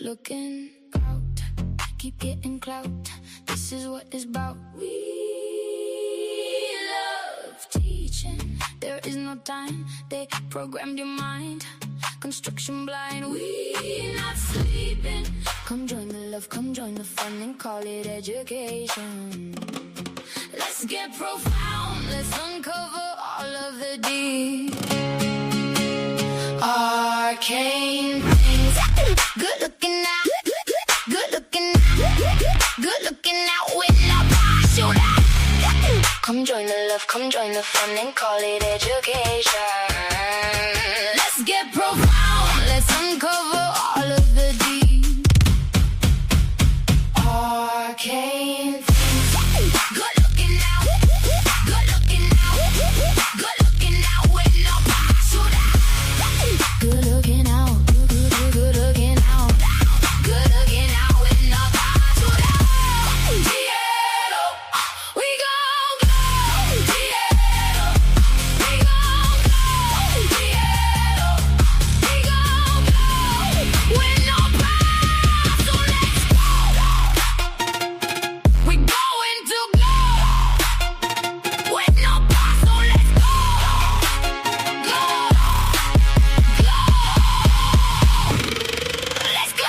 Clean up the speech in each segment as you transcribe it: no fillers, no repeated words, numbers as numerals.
looking out, keep getting clout. This is what it's about. We love teaching. There is no time. They programmed your mind. Construction blind. We not sleeping. Come join the love, come join the fun, and call it education. Let's get profound. Let's uncover all of the deep. Arcane things. Good looking out. Good looking out. Good looking out with no parachute. Come join the love, come join the fun, and call it education. Let's get profound. Let's uncover all of the deep. Arcane things. Good looking out. Good looking out. Good looking out with no parachute. Good looking out. Good looking out. Good looking out with no parachute. Diego, we gon' go. Diego, we gon' go. Diego, we gon' go. With no parachute, let's go. We going to go. With no parachute, let's go. Go. Go. Let's go.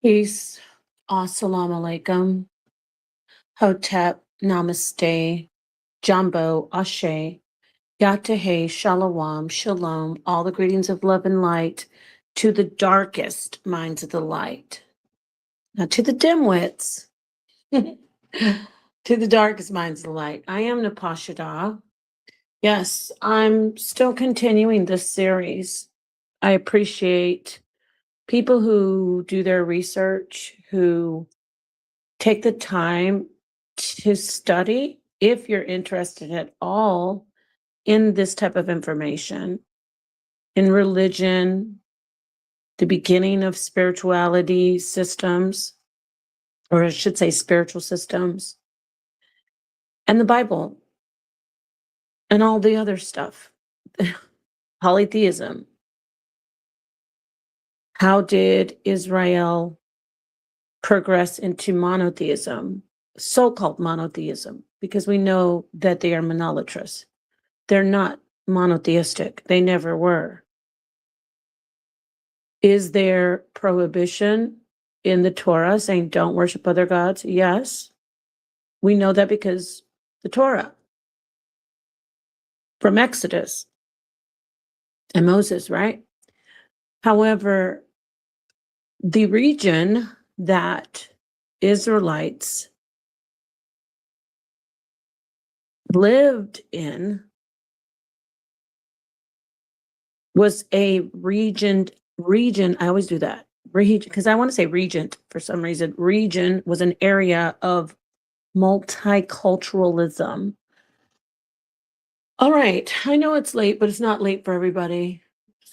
Peace. Assalamu alaikum. Hotep. Namaste. Jumbo. Ashe. Yatahe. Shalom. Shalom. All the greetings of love and light to the darkest minds of the light. Now to the dimwits. To the darkest minds of the light. I am Napashada. Yes, I'm still continuing this series. I appreciate people who do their research, who take the time to study, if you're interested at all in this type of information, in religion, the beginning of spirituality systems, or I should say spiritual systems, and the Bible, and all the other stuff, polytheism. How did Israel progress into monotheism, so-called monotheism? Because we know that they are monolatrous. They're not monotheistic. They never were. Is there prohibition in the Torah saying don't worship other gods? Yes. We know that because the Torah from Exodus and Moses, right? However, the region that Israelites lived in was a region, I always do that, region, because I want to say regent for some reason. Region was an area of multiculturalism. All right, I know it's late, but it's not late for everybody.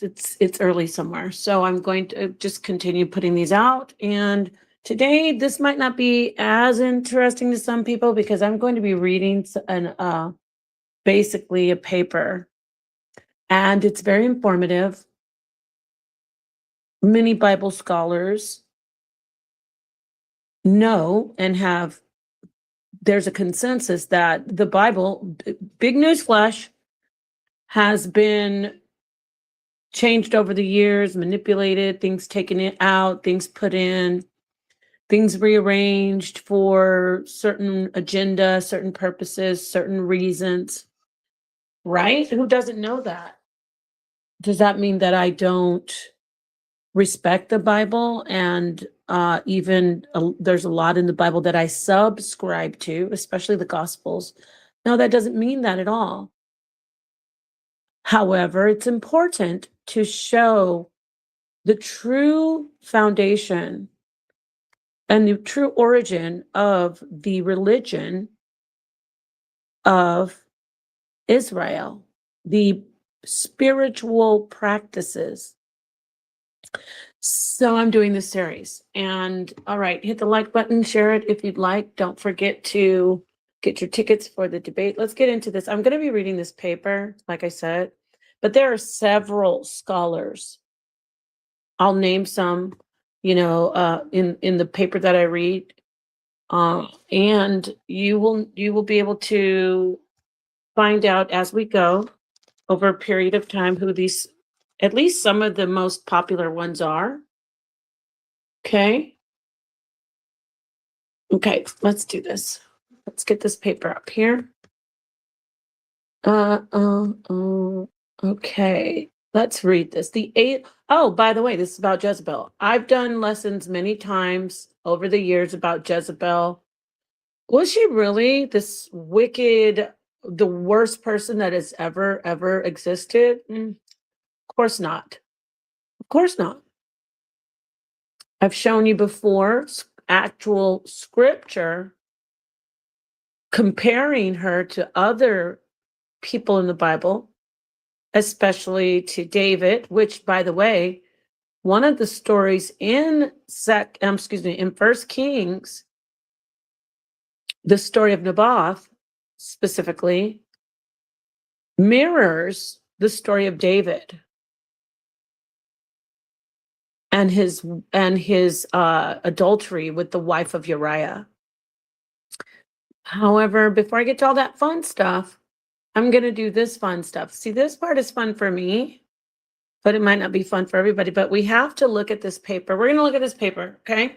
It's early somewhere. So I'm going to just continue putting these out. And today, this might not be as interesting to some people because I'm going to be reading basically a paper. And it's very informative. Many Bible scholars know and there's a consensus that the Bible, big newsflash, has been changed over the years, manipulated, things taken out, things put in, things rearranged for certain agenda, certain purposes, certain reasons, right? Who doesn't know that? Does that mean that I don't respect the Bible? And there's a lot in the Bible that I subscribe to, especially the Gospels. No, that doesn't mean that at all. However, it's important to show the true foundation and the true origin of the religion of Israel, the spiritual practices So I'm doing this series. And all right, hit the like button, share it if you'd like. Don't forget to get your tickets for the debate. Let's get into this. I'm going to be reading this paper, like I said, but there are several scholars. I'll name some, in the paper that I read. And you will be able to find out as we go over a period of time who these, at least some of the most popular ones are. Okay. Okay, let's do this. Let's get this paper up here. Uh, uh, uh, okay, let's read this. Oh, by the way, this is about Jezebel. I've done lessons many times over the years about Jezebel. Was she really this wicked, the worst person that has ever existed? Of course not. Of course not. I've shown you before actual scripture comparing her to other people in the Bible, especially to David, which, by the way, one of the stories in in First Kings, the story of Naboth specifically, mirrors the story of David and his adultery with the wife of Uriah. However, before I get to all that fun stuff, I'm going to do this fun stuff. See, this part is fun for me, but it might not be fun for everybody. But we have to look at this paper. We're going to look at this paper, okay?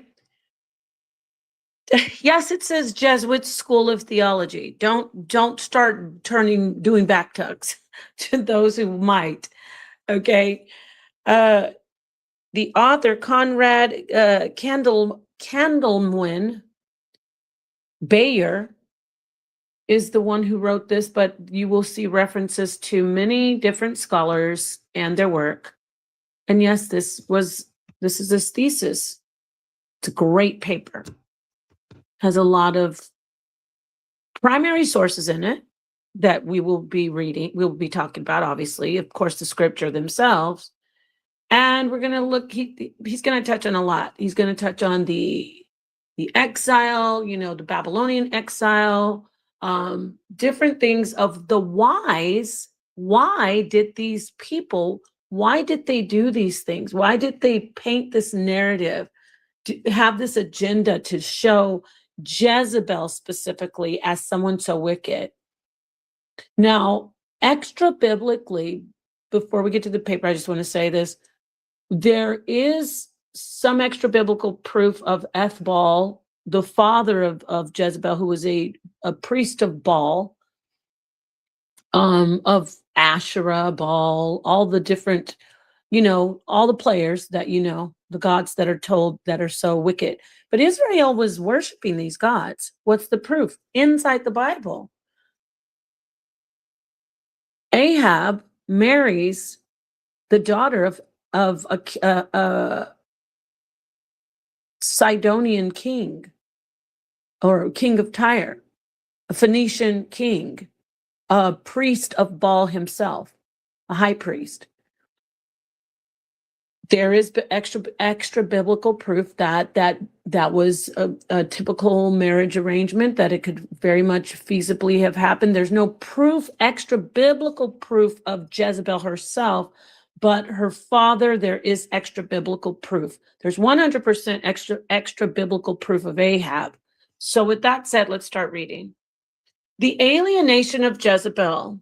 Yes, it says Jesuit School of Theology. Don't start doing back tucks to those who might, okay? The author, Conrad Candleman Bayer, is the one who wrote this, but you will see references to many different scholars and their work. And yes, this is his thesis. It's a great paper. Has a lot of primary sources in it that we will be reading, we'll be talking about, obviously, of course, the scripture themselves. And we're going to look, he's going to touch on a lot. He's going to touch on the exile, the Babylonian exile, different things of the whys. Why did these people, why did they do these things? Why did they paint this narrative, to have this agenda to show Jezebel specifically as someone so wicked? Now, extra biblically, before we get to the paper, I just want to say this. There is some extra biblical proof of Ethbaal, the father of Jezebel, who was a priest of Baal, of Asherah, Baal, all the different, all the players that the gods that are told that are so wicked. But Israel was worshiping these gods. What's the proof? Inside the Bible. Ahab marries the daughter of a Sidonian king, or king of Tyre, a Phoenician king, a priest of Baal himself, a high priest. There is extra biblical proof that was a typical marriage arrangement, that it could very much feasibly have happened. There's no proof, extra biblical proof of Jezebel herself, but her father, there is extra biblical proof. There's 100% extra biblical proof of Ahab. So with that said, let's start reading. The alienation of Jezebel.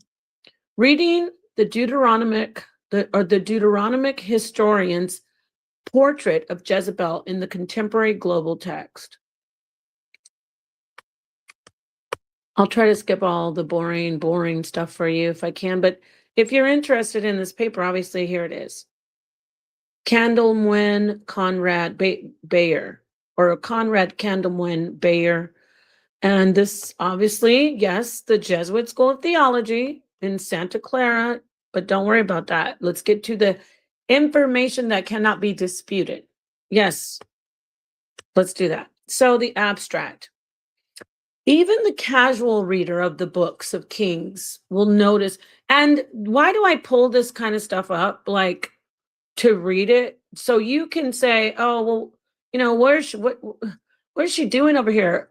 Reading the Deuteronomic historian's portrait of Jezebel in the contemporary global text. I'll try to skip all the boring stuff for you if I can, but if you're interested in this paper, obviously here it is. Candleman Conrad Bayer, or Conrad Candleman Bayer. And this, obviously, yes, the Jesuit School of Theology in Santa Clara, but don't worry about that. Let's get to the information that cannot be disputed. Yes, let's do that. So the abstract. Even the casual reader of the books of Kings will notice. And why do I pull this kind of stuff up? Like, to read it. So you can say, oh, well, what is she doing over here?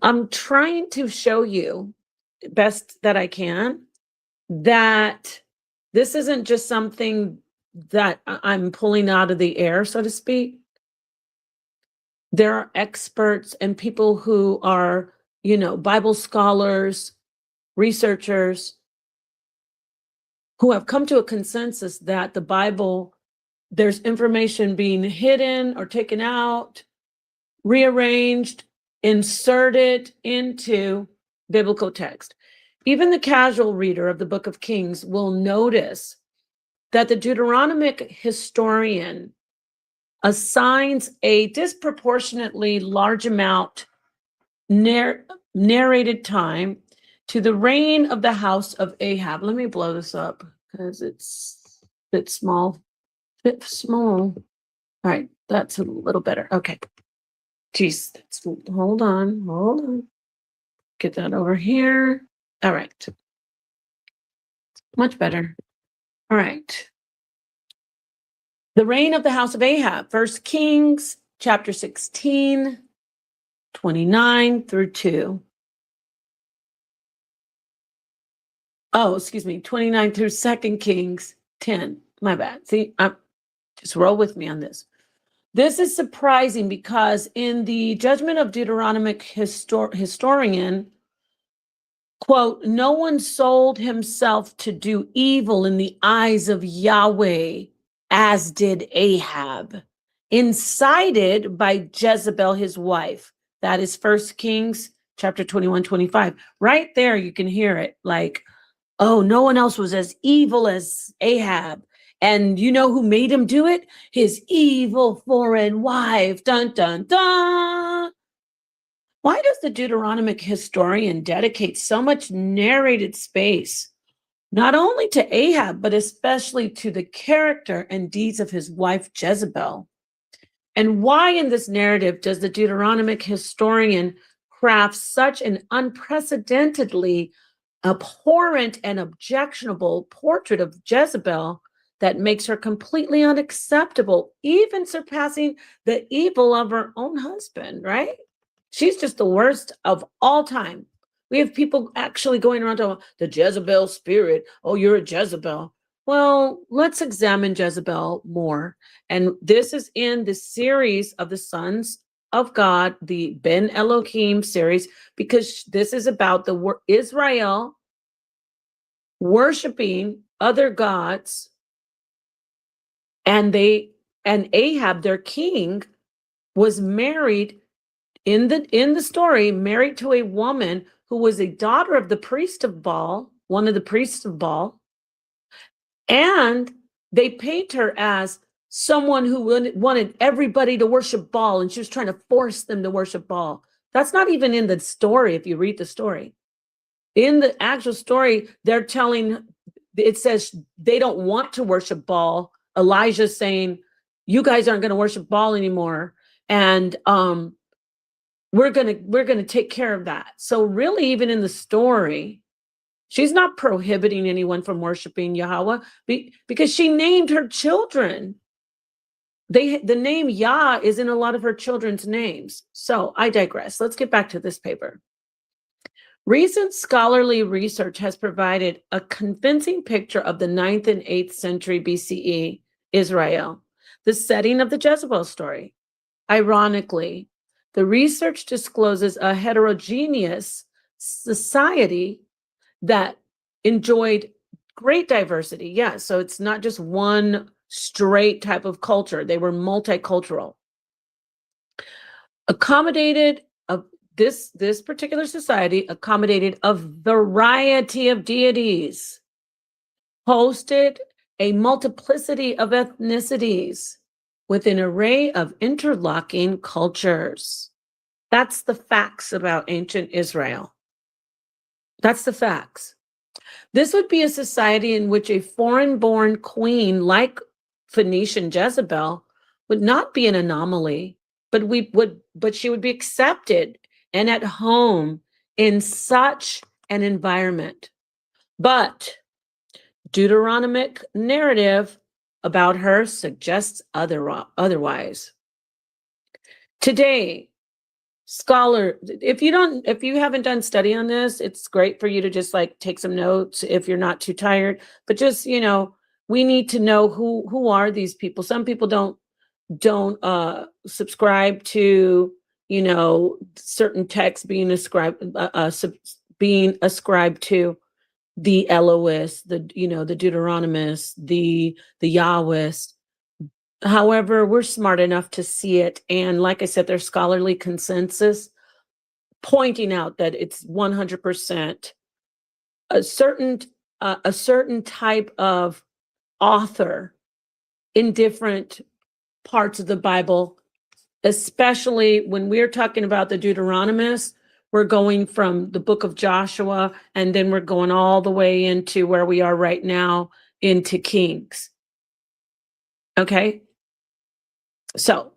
I'm trying to show you best that I can that this isn't just something that I'm pulling out of the air, so to speak. There are experts and people who are, Bible scholars, researchers who have come to a consensus that the Bible, there's information being hidden or taken out, rearranged, inserted into biblical text. Even the casual reader of the book of Kings will notice that the Deuteronomic historian assigns a disproportionately large amount narrated time to the reign of the house of Ahab. Let me blow this up because it's a bit small. All right, that's a little better. Okay. Geez, hold on. Get that over here. All right. Much better. All right. The reign of the house of Ahab, 1 Kings chapter 16, 29 through 2. Oh, excuse me, 29 through 2 Kings 10. My bad. See, just roll with me on this. This is surprising because in the judgment of Deuteronomic historian, quote, no one sold himself to do evil in the eyes of Yahweh, as did Ahab, incited by Jezebel, his wife. That is 1 Kings chapter 21, 25. Right there, you can hear it like, oh, no one else was as evil as Ahab. And you know who made him do it? His evil foreign wife. Dun, dun, dun. Why does the Deuteronomic historian dedicate so much narrated space, not only to Ahab, but especially to the character and deeds of his wife Jezebel? And why in this narrative does the Deuteronomic historian craft such an unprecedentedly abhorrent and objectionable portrait of Jezebel that makes her completely unacceptable, even surpassing the evil of her own husband, right? She's just the worst of all time. We have people actually going around talking the Jezebel spirit. Oh, you're a Jezebel. Well, let's examine Jezebel more. And this is in the series of the Sons of God, the Ben Elohim series, because this is about the Israel worshiping other gods, and Ahab, their king, was married in the story, married to a woman who was a daughter of the priest of Baal, one of the priests of Baal, and they paint her as someone who wanted everybody to worship Baal, and she was trying to force them to worship Baal. That's not even in the story if you read the story. In the actual story, they're telling, it says they don't want to worship Baal. Elijah's saying, you guys aren't going to worship Baal anymore. And we're gonna take care of that. So really, even in the story, she's not prohibiting anyone from worshiping Yahweh because she named her children. The name Yah is in a lot of her children's names. So I digress. Let's get back to this paper. Recent scholarly research has provided a convincing picture of the 9th and 8th century BCE Israel, the setting of the Jezebel story. Ironically, the research discloses a heterogeneous society that enjoyed great diversity. Yeah, so it's not just one straight type of culture. They were multicultural. This particular society accommodated a variety of deities, hosted a multiplicity of ethnicities with an array of interlocking cultures. That's the facts about ancient Israel. That's the facts. This would be a society in which a foreign-born queen like Phoenician Jezebel would not be an anomaly, but she would be accepted and at home in such an environment. But Deuteronomic narrative about her suggests otherwise. Today, if you haven't done study on this, it's great for you to just like take some notes if you're not too tired. But just, we need to know who are these people. Some people don't subscribe to, certain texts being ascribed to the Elohists, the Deuteronomists, the Yahwists. However, we're smart enough to see it. And like I said, there's scholarly consensus pointing out that it's 100% a certain type of author in different parts of the Bible, especially when we're talking about the Deuteronomists. We're going from the book of Joshua, and then we're going all the way into where we are right now into Kings. Okay? So,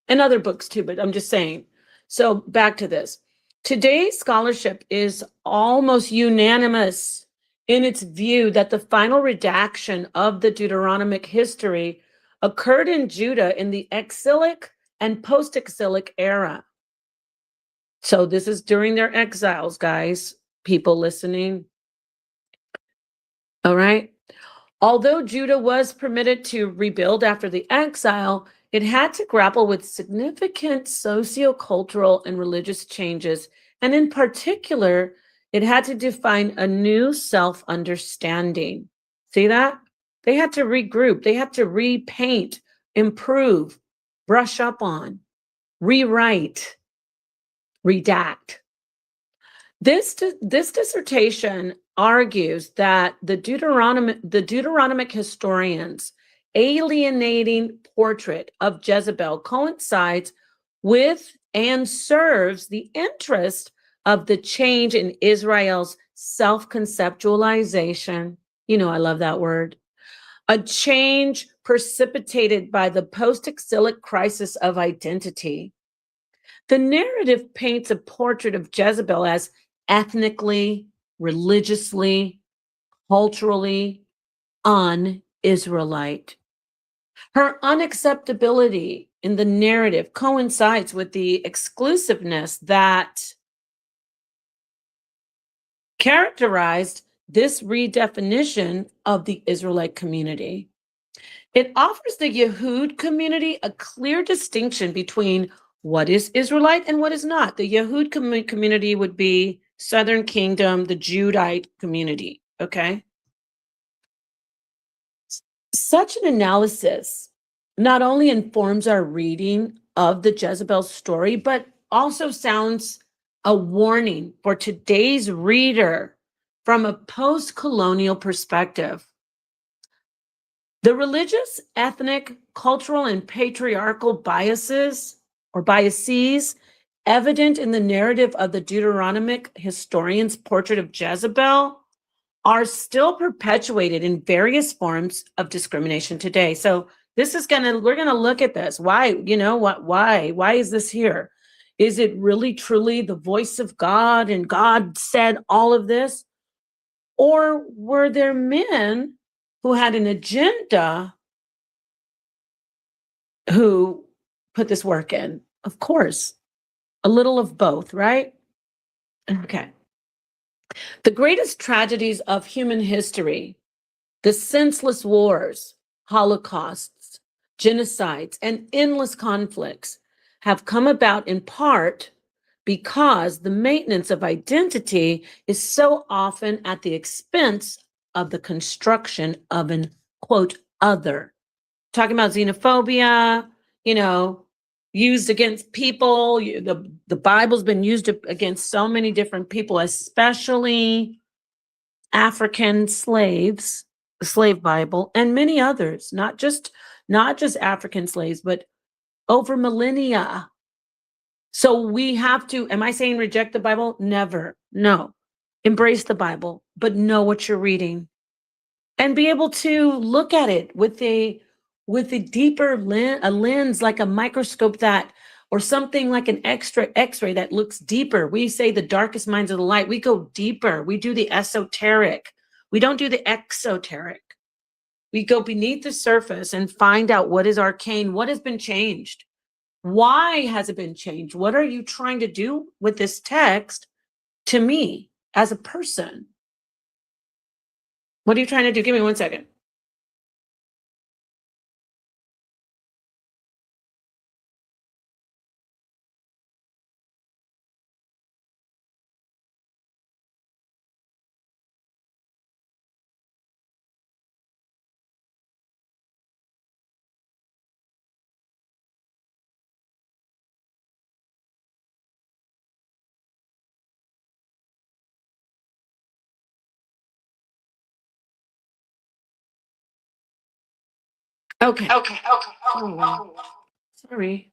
and other books too, but I'm just saying. So back to this. Today's scholarship is almost unanimous in its view that the final redaction of the Deuteronomic history occurred in Judah in the exilic and post-exilic era. So this is during their exiles, guys, people listening. All right. Although Judah was permitted to rebuild after the exile, it had to grapple with significant sociocultural and religious changes. And in particular, it had to define a new self-understanding. See that? They had to regroup. They had to repaint, improve, brush up on, rewrite, redact. This dissertation argues that the Deuteronomic historians' alienating portrait of Jezebel coincides with and serves the interest of the change in Israel's self-conceptualization. I love that word. A change precipitated by the post-exilic crisis of identity. The narrative paints a portrait of Jezebel as ethnically, religiously, culturally un-Israelite. Her unacceptability in the narrative coincides with the exclusiveness that characterized this redefinition of the Israelite community. It offers the Yehud community a clear distinction between what is Israelite and what is not. The Yehud community would be Southern Kingdom, the Judite community, okay? Such an analysis not only informs our reading of the Jezebel story, but also sounds a warning for today's reader from a post-colonial perspective. The religious, ethnic, cultural, and patriarchal biases evident in the narrative of the Deuteronomic historian's portrait of Jezebel are still perpetuated in various forms of discrimination today. So we're gonna look at this. Why, why is this here? Is it really truly the voice of God and God said all of this? Or were there men who had an agenda who put this work in? Of course, a little of both, right? Okay. The greatest tragedies of human history, the senseless wars, holocausts, genocides, and endless conflicts have come about in part because the maintenance of identity is so often at the expense of the construction of an, quote, other. Talking about xenophobia, used against people. The Bible's been used against so many different people, especially African slaves, the slave Bible, and many others, not just African slaves, but over millennia. So we have to, am I saying reject the Bible? Never. No. Embrace the Bible, but know what you're reading and be able to look at it with a deeper lens, like a microscope or something like an extra X-ray that looks deeper. We say the darkest minds of the light. We go deeper. We do the esoteric. We don't do the exoteric. We go beneath the surface and find out what is arcane, what has been changed. Why has it been changed? What are you trying to do with this text to me as a person? What are you trying to do? Give me 1 second. Okay. Oh, sorry.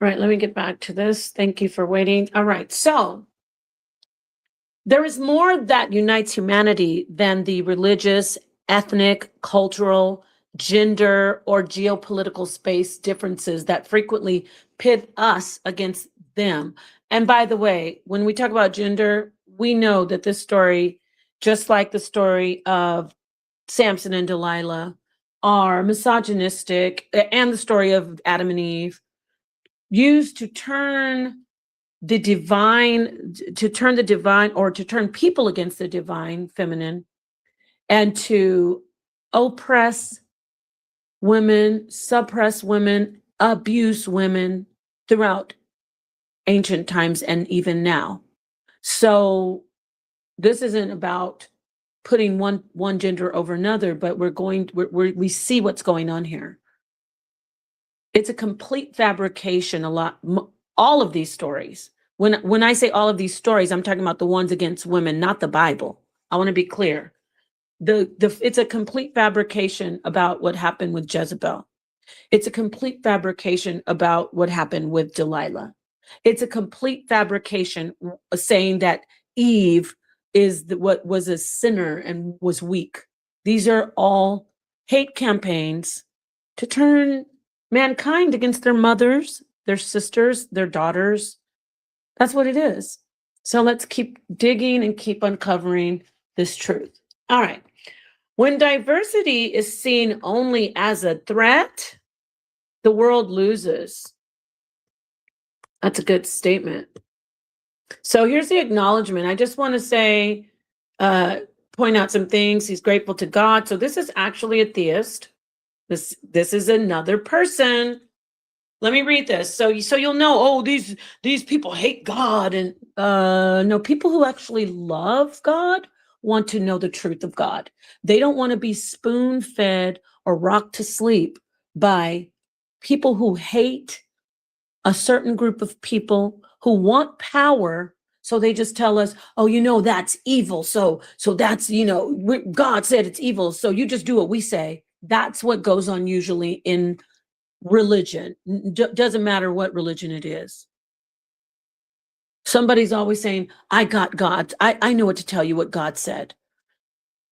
Right, let me get back to this. Thank you for waiting. All right, so there is more that unites humanity than the religious, ethnic, cultural, gender, or geopolitical space differences that frequently pit us against them. And by the way, when we talk about gender, we know that this story, just like the story of Samson and Delilah, are misogynistic, and the story of Adam and Eve, used to turn the divine, or to turn people against the divine feminine, and to oppress women, suppress women, abuse women throughout ancient times and even now. So this isn't about putting one gender over another, but we see what's going on here. It's a complete fabrication. All of these stories. When I say all of these stories, I'm talking about the ones against women, not the Bible. I want to be clear. It's a complete fabrication about what happened with Jezebel. It's a complete fabrication about what happened with Delilah. It's a complete fabrication saying that Eve is what was a sinner and was weak. These are all hate campaigns to turn mankind against their mothers, their sisters, their daughters. That's what it is. So let's keep digging and keep uncovering this truth. All right. When diversity is seen only as a threat, the world loses. That's a good statement. So here's the acknowledgement. I just want to say, point out some things. He's grateful to God. So this is actually a theist. This is another person. Let me read this. So you'll know, oh, these people hate God. And no, people who actually love God want to know the truth of God. They don't want to be spoon-fed or rocked to sleep by people who hate a certain group of people who want power. So they just tell us, oh, that's evil. So that's, God said it's evil. So you just do what we say. That's what goes on usually in religion. Doesn't matter what religion it is. Somebody's always saying, I got God. I know what to tell you what God said.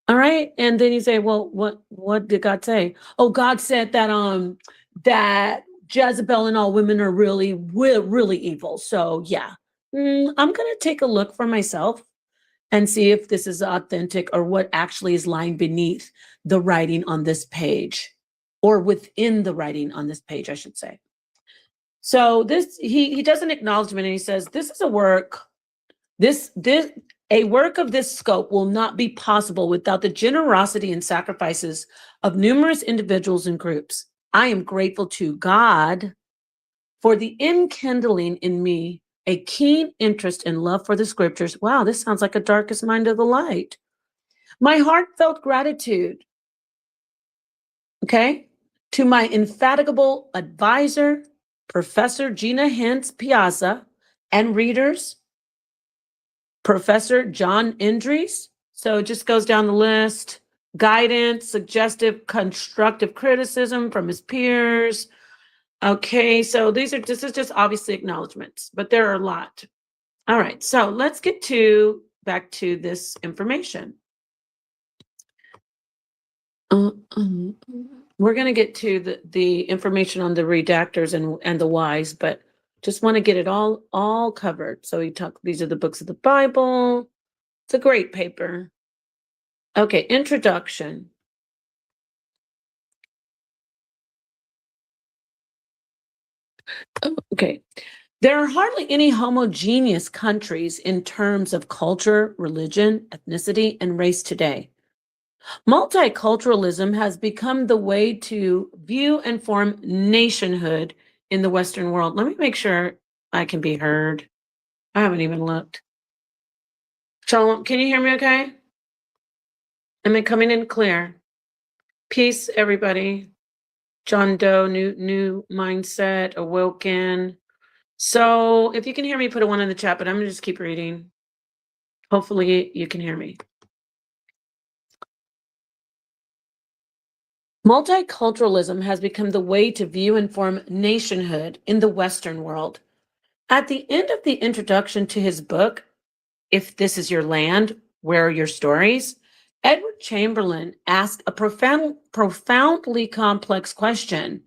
All right. And then you say, well, what did God say? Oh, God said that that Jezebel and all women are really, really evil. So yeah, I'm going to take a look for myself and see if this is authentic or what actually is lying beneath the writing on this page, or within the writing on this page, I should say. So he does an acknowledgement and he says, this is a work, a work of this scope will not be possible without the generosity and sacrifices of numerous individuals and groups. I am grateful to God for the enkindling in me a keen interest and love for the scriptures. Wow, this sounds like a darkest mind of the light. My heartfelt gratitude, okay, to my infatigable advisor, Professor Gina Hintz Piazza, and readers, Professor John Indries. So it just goes down the list. Guidance, suggestive, constructive criticism from his peers. Okay, so this is just obviously acknowledgments, but there are a lot. All right, so let's get back to this information. We're going to get to the information on the redactors and the whys, but just want to get it all covered. So these are the books of the Bible. It's a great paper. Okay, introduction. Okay. There are hardly any homogeneous countries in terms of culture, religion, ethnicity, and race today. Multiculturalism has become the way to view and form nationhood in the Western world. Let me make sure I can be heard. I haven't even looked. Shalom, can you hear me okay? Am I coming in clear? Peace, everybody. John Doe, new mindset, awoken. So if you can hear me, put a 1 in the chat, but I'm gonna just keep reading. Hopefully you can hear me. Multiculturalism has become the way to view and form nationhood in the Western world. At the end of the introduction to his book, If This Is Your Land, Where Are Your Stories? Edward Chamberlain asked a profoundly complex question.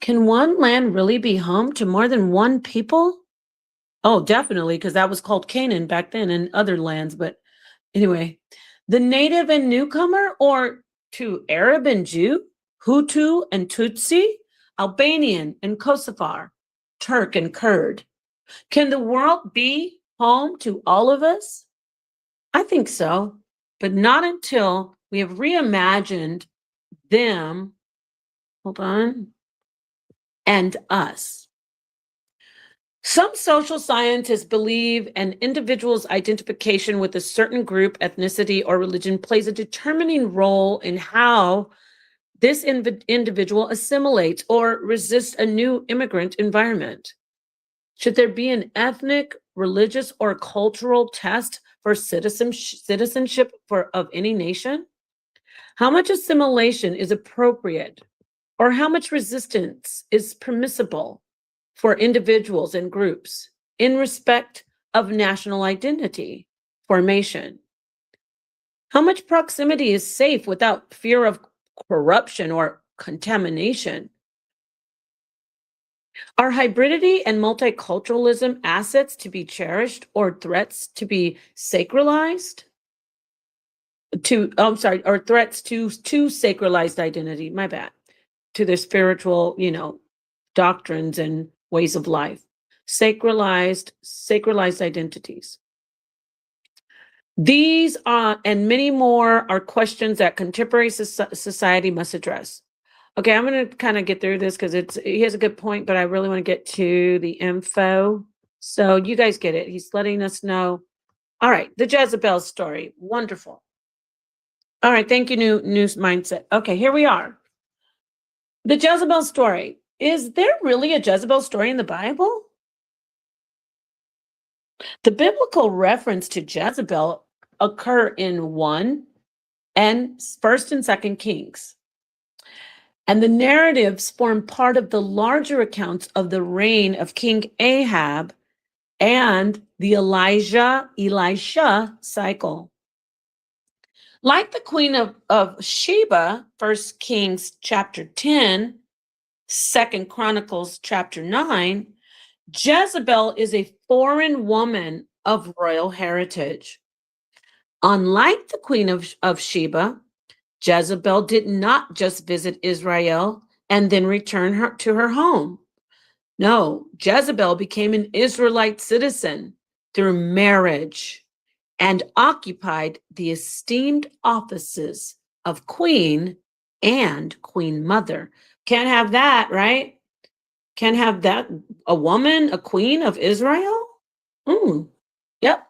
Can one land really be home to more than one people? Oh, definitely, because that was called Canaan back then and other lands. But anyway, the native and newcomer, or to Arab and Jew, Hutu and Tutsi, Albanian and Kosovar, Turk and Kurd. Can the world be home to all of us? I think so, but not until we have reimagined them, hold on, and us. Some social scientists believe an individual's identification with a certain group, ethnicity, or religion plays a determining role in how this individual assimilates or resists a new immigrant environment. Should there be an ethnic, religious, or cultural test for citizenship of any nation? How much assimilation is appropriate, or how much resistance is permissible for individuals and groups in respect of national identity formation? How much proximity is safe without fear of corruption or contamination? Are hybridity and multiculturalism assets to be cherished or threats to be sacralized? Or threats to sacralized identity, my bad, to their spiritual, doctrines and ways of life. Sacralized identities. These and many more are questions that contemporary society must address. Okay, I'm going to kind of get through this because he has a good point, but I really want to get to the info. So you guys get it. He's letting us know. All right, the JezeBAAL story. Wonderful. All right, thank you, new mindset. Okay, here we are. The JezeBAAL story. Is there really a JezeBAAL story in the Bible? The biblical reference to Jezebel occur in 1st and 2nd Kings. And the narratives form part of the larger accounts of the reign of King Ahab and the Elisha cycle. Like the Queen of Sheba, 1 Kings chapter 10, 2 Chronicles chapter 9, Jezebel is a foreign woman of royal heritage. Unlike the Queen of Sheba, Jezebel did not just visit Israel and then return to her home. No, Jezebel became an Israelite citizen through marriage and occupied the esteemed offices of queen and queen mother. Can't have that, right? Can't have that. A woman, a queen of Israel? Yep.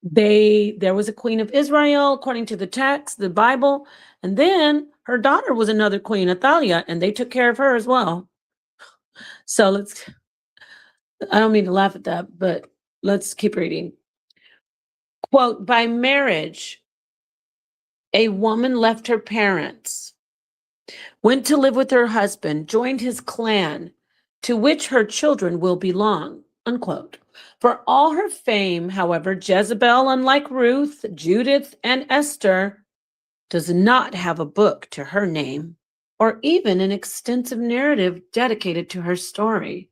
There was a queen of Israel, according to the text, the Bible, and then her daughter was another queen, Athaliah, and they took care of her as well. So I don't mean to laugh at that, but let's keep reading. Quote, by marriage, a woman left her parents, went to live with her husband, joined his clan, to which her children will belong, unquote. For all her fame, however, Jezebel, unlike Ruth, Judith, and Esther, does not have a book to her name or even an extensive narrative dedicated to her story.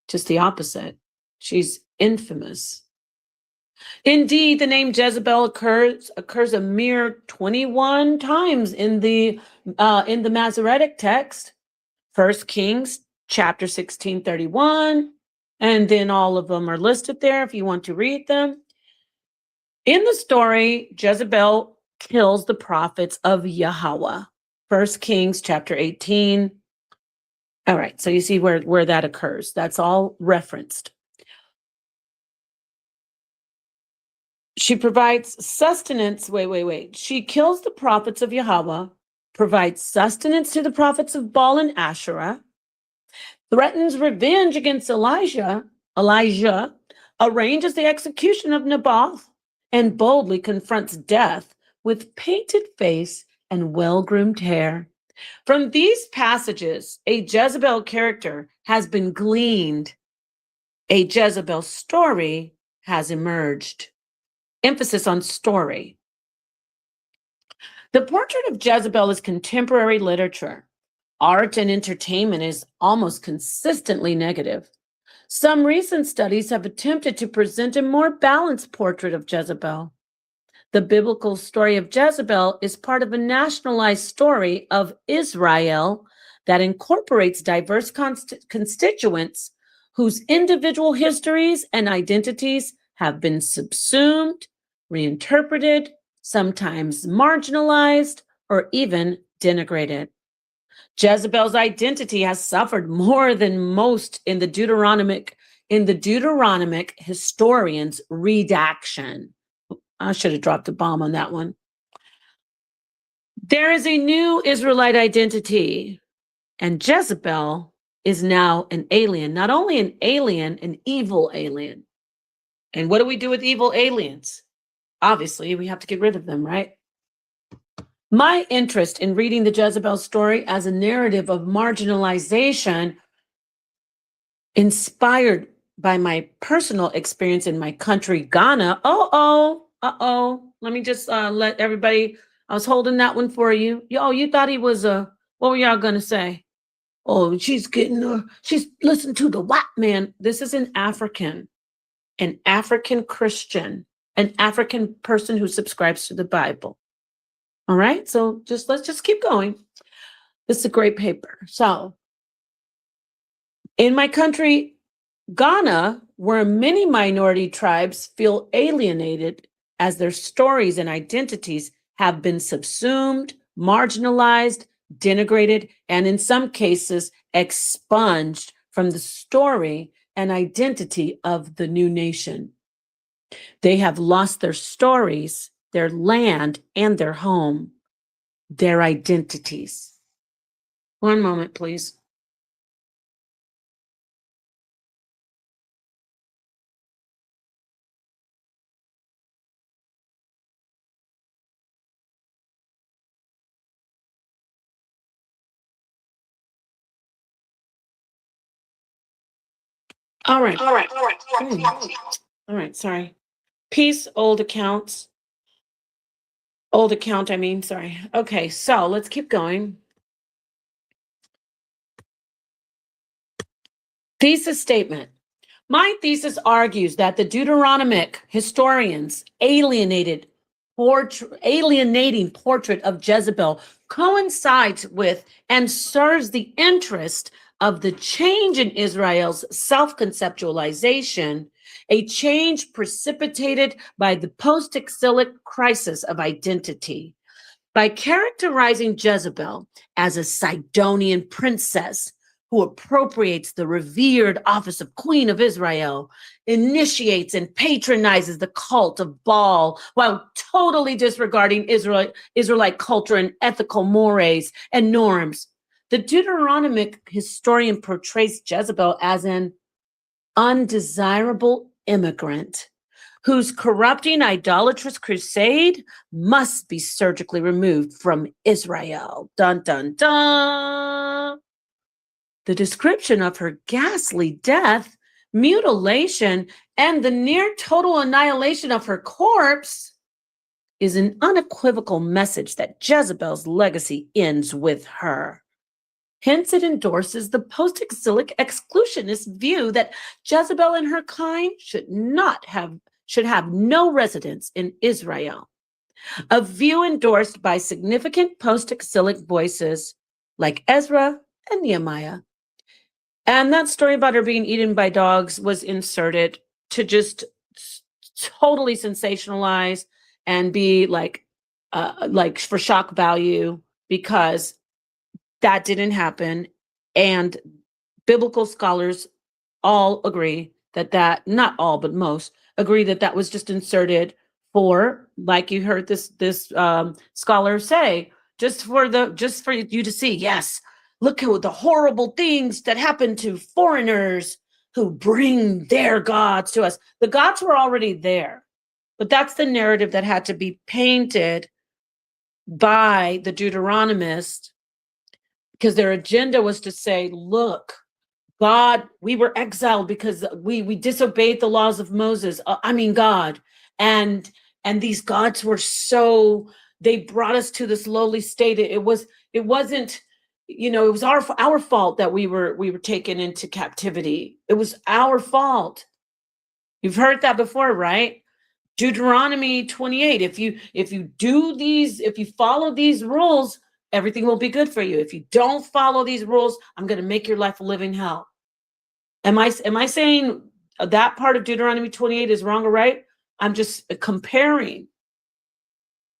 Just the opposite. She's infamous. Indeed, the name Jezebel occurs a mere 21 times in the Masoretic text. 1 Kings chapter 16:31, and then all of them are listed there if you want to read them. In the story, Jezebel kills the prophets of Yahweh. 1 Kings chapter 18. All right, so you see where that occurs. That's all referenced. She provides sustenance. Wait. She kills the prophets of Yahweh, provides sustenance to the prophets of Baal and Asherah, threatens revenge against Elijah, arranges the execution of Naboth, and boldly confronts death with painted face and well-groomed hair. From these passages, a Jezebel character has been gleaned. A Jezebel story has emerged. Emphasis on story. The portrait of Jezebel is contemporary literature. Art and entertainment is almost consistently negative. Some recent studies have attempted to present a more balanced portrait of Jezebel. The biblical story of Jezebel is part of a nationalized story of Israel that incorporates diverse constituents whose individual histories and identities have been subsumed, reinterpreted, sometimes marginalized, or even denigrated. Jezebel's identity has suffered more than most in the Deuteronomic historians' redaction. I should have dropped a bomb on that one. There is a new Israelite identity, and Jezebel is now an alien. Not only an alien, an evil alien. And what do we do with evil aliens? Obviously, we have to get rid of them, right? My interest in reading the Jezebel story as a narrative of marginalization, inspired by my personal experience in my country, Ghana. Let me just let everybody, I was holding that one for you. You thought he was what were y'all gonna say? Oh, she's listening to the white man. This is an African Christian, an African person who subscribes to the Bible. All right, so let's just keep going. This is a great paper. So, in my country, Ghana, where many minority tribes feel alienated as their stories and identities have been subsumed, marginalized, denigrated, and in some cases expunged from the story and identity of the new nation. They have lost their stories, their land, and their home, their identities. One moment, please. All right. Sorry. Peace, old account, sorry. Okay, so let's keep going. Thesis statement. My thesis argues that the Deuteronomic historians' alienating portrait of Jezebel coincides with and serves the interest of the change in Israel's self-conceptualization, a change precipitated by the post-exilic crisis of identity. By characterizing Jezebel as a Sidonian princess who appropriates the revered office of Queen of Israel, initiates and patronizes the cult of Baal while totally disregarding Israelite culture and ethical mores and norms. The Deuteronomic historian portrays Jezebel as an undesirable immigrant whose corrupting idolatrous crusade must be surgically removed from Israel. Dun, dun, dun. The description of her ghastly death, mutilation, and the near total annihilation of her corpse is an unequivocal message that Jezebel's legacy ends with her. Hence, it endorses the post-exilic exclusionist view that Jezebel and her kind should have no residence in Israel, a view endorsed by significant post-exilic voices like Ezra and Nehemiah. And that story about her being eaten by dogs was inserted to just totally sensationalize and be like for shock value, because that didn't happen. And biblical scholars all agree that not all, but most agree that was just inserted for, like you heard this scholar say, just for you to see, yes, look at the horrible things that happen to foreigners who bring their gods to us. The gods were already there, but that's the narrative that had to be painted by the Deuteronomist, because their agenda was to say, look, God, we were exiled because we disobeyed the laws of Moses. God, and these gods were so, they brought us to this lowly state. It wasn't, it was our fault that we were taken into captivity. It was our fault. You've heard that before, right? Deuteronomy 28. If you follow these rules, everything will be good for you. If you don't follow these rules, I'm going to make your life a living hell. Am I saying that part of Deuteronomy 28 is wrong or right? I'm just comparing.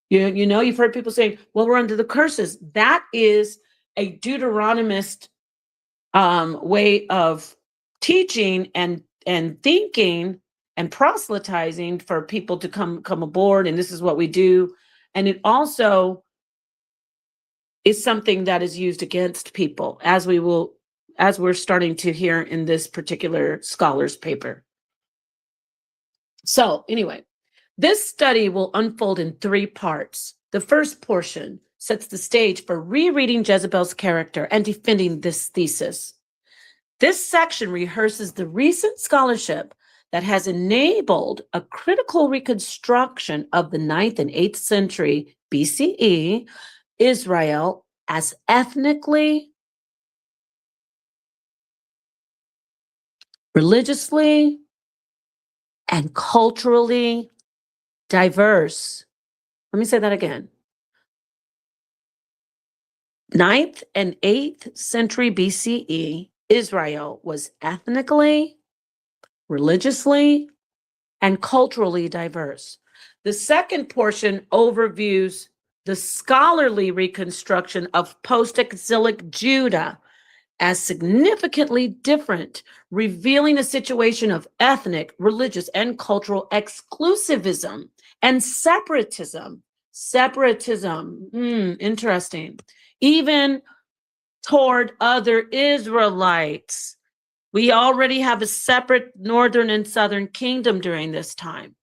You've heard people saying, well, we're under the curses. That is a Deuteronomist way of teaching and thinking and proselytizing for people to come aboard, and this is what we do. And it also is something that is used against people, as we're starting to hear in this particular scholar's paper. So anyway, this study will unfold in 3 parts. The first portion sets the stage for rereading Jezebel's character and defending this thesis. This section rehearses the recent scholarship that has enabled a critical reconstruction of the 9th and 8th century BCE Israel as ethnically, religiously, and culturally diverse. Let me say that again. 9th and 8th century BCE, Israel was ethnically, religiously, and culturally diverse. The second portion overviews the scholarly reconstruction of post-exilic Judah as significantly different, revealing a situation of ethnic, religious, and cultural exclusivism and separatism. Interesting. Even toward other Israelites. We already have a separate northern and southern kingdom during this time.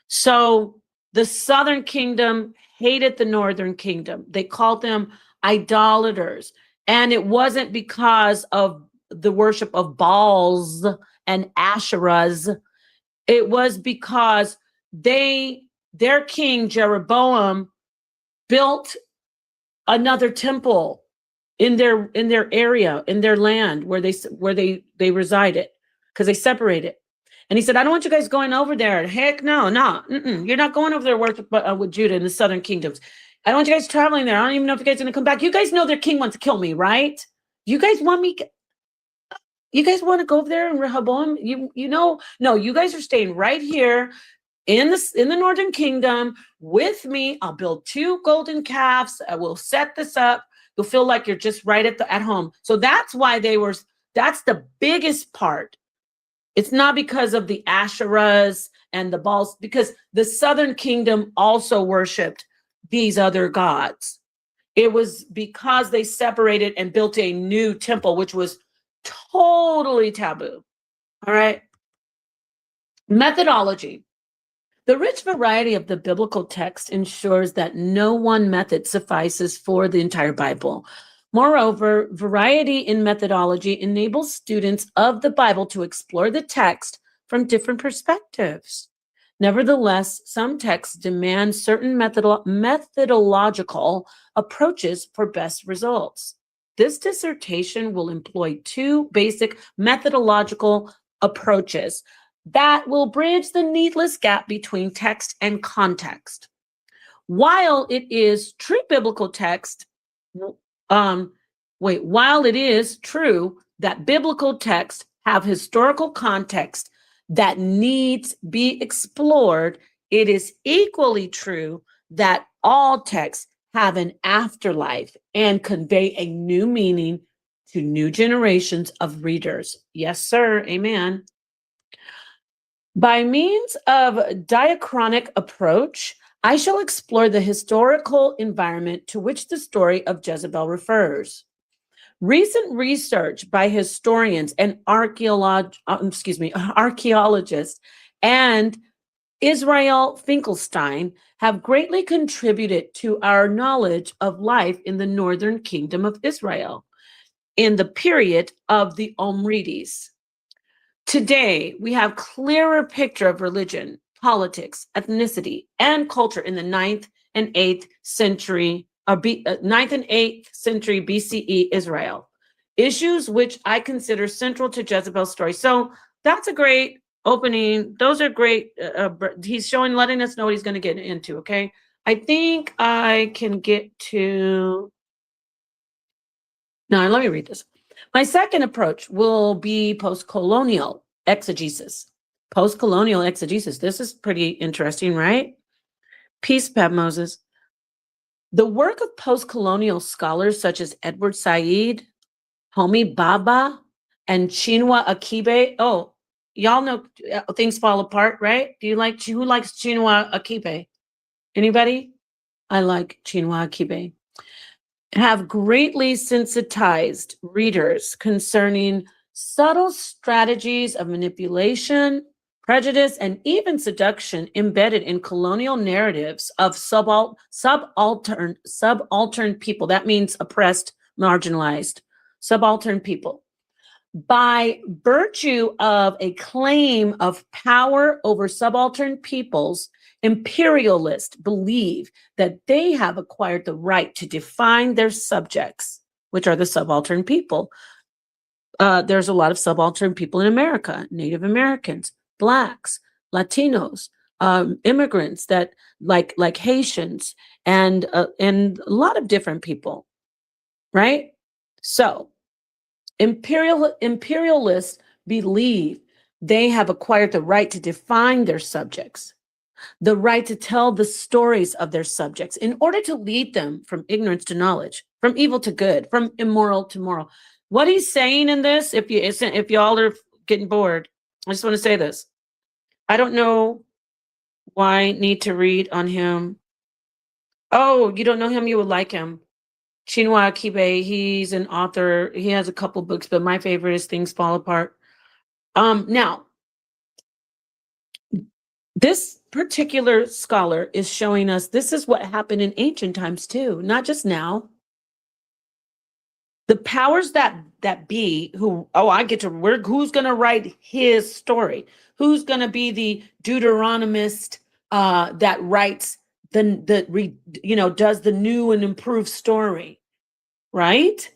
So the southern kingdom hated the northern kingdom. They called them idolaters. And it wasn't because of the worship of Baals and Asherahs. It was because their king Jeroboam built another temple in their area, in their land where they resided, because they separated. And he said, I don't want you guys going over there. Heck no. You're not going over there with Judah in the southern kingdoms. I don't want you guys traveling there. I don't even know if you guys are going to come back. You guys know their king wants to kill me, right? You guys want to go over there in Rehoboam? No, you guys are staying right here in the northern kingdom with me. I'll build 2 golden calves. I will set this up. You'll feel like you're just right at home. So that's why that's the biggest part. It's not because of the Asherahs and the Baals, because the southern kingdom also worshiped these other gods. It was because they separated and built a new temple, which was totally taboo. All right. Methodology. The rich variety of the biblical text ensures that no one method suffices for the entire Bible. Moreover, variety in methodology enables students of the Bible to explore the text from different perspectives. Nevertheless, some texts demand certain methodological approaches for best results. This dissertation will employ 2 basic methodological approaches that will bridge the needless gap between text and context. While it is true that biblical texts have historical context that needs be explored, it is equally true that all texts have an afterlife and convey a new meaning to new generations of readers. Yes, sir. Amen. By means of diachronic approach, I shall explore the historical environment to which the story of JezeBAAL refers. Recent research by historians and archaeologists and Israel Finkelstein have greatly contributed to our knowledge of life in the northern kingdom of Israel in the period of the Omrides. Today, we have clearer picture of religion, politics, ethnicity, and culture in the 9th and 8th century, 9th and 8th century BCE Israel. Issues which I consider central to JezeBAAL's story. So that's a great opening. Those are great. He's letting us know what he's going to get into, okay? I think I can get to... Now, let me read this. My second approach will be post-colonial exegesis. Post-colonial exegesis. This is pretty interesting, right? Peace, Pat Moses. The work of post-colonial scholars such as Edward Said, Homi Bhabha, and Chinua Achebe. Oh, y'all know things fall apart, right? Who likes Chinua Achebe? Anybody? I like Chinua Achebe. Have greatly sensitized readers concerning subtle strategies of manipulation, prejudice, and even seduction embedded in colonial narratives of subaltern people. That means oppressed, marginalized, subaltern people. By virtue of a claim of power over subaltern peoples, imperialists believe that they have acquired the right to define their subjects, which are the subaltern people. There's a lot of subaltern people in America: Native Americans, Blacks, Latinos, immigrants that like Haitians, and a lot of different people, right? So imperialists believe they have acquired the right to define their subjects, the right to tell the stories of their subjects in order to lead them from ignorance to knowledge, from evil to good, from immoral to moral. What he's saying in this, if y'all are getting bored, I just want to say this. I don't know why I need to read on him. Oh, you don't know him? You would like him. Chinua Achebe, he's an author. He has a couple books, but my favorite is Things Fall Apart. Now, this particular scholar is showing us this is what happened in ancient times too, not just now. The powers that be, who's going to write his story? Who's going to be the Deuteronomist that writes does the new and improved story, right?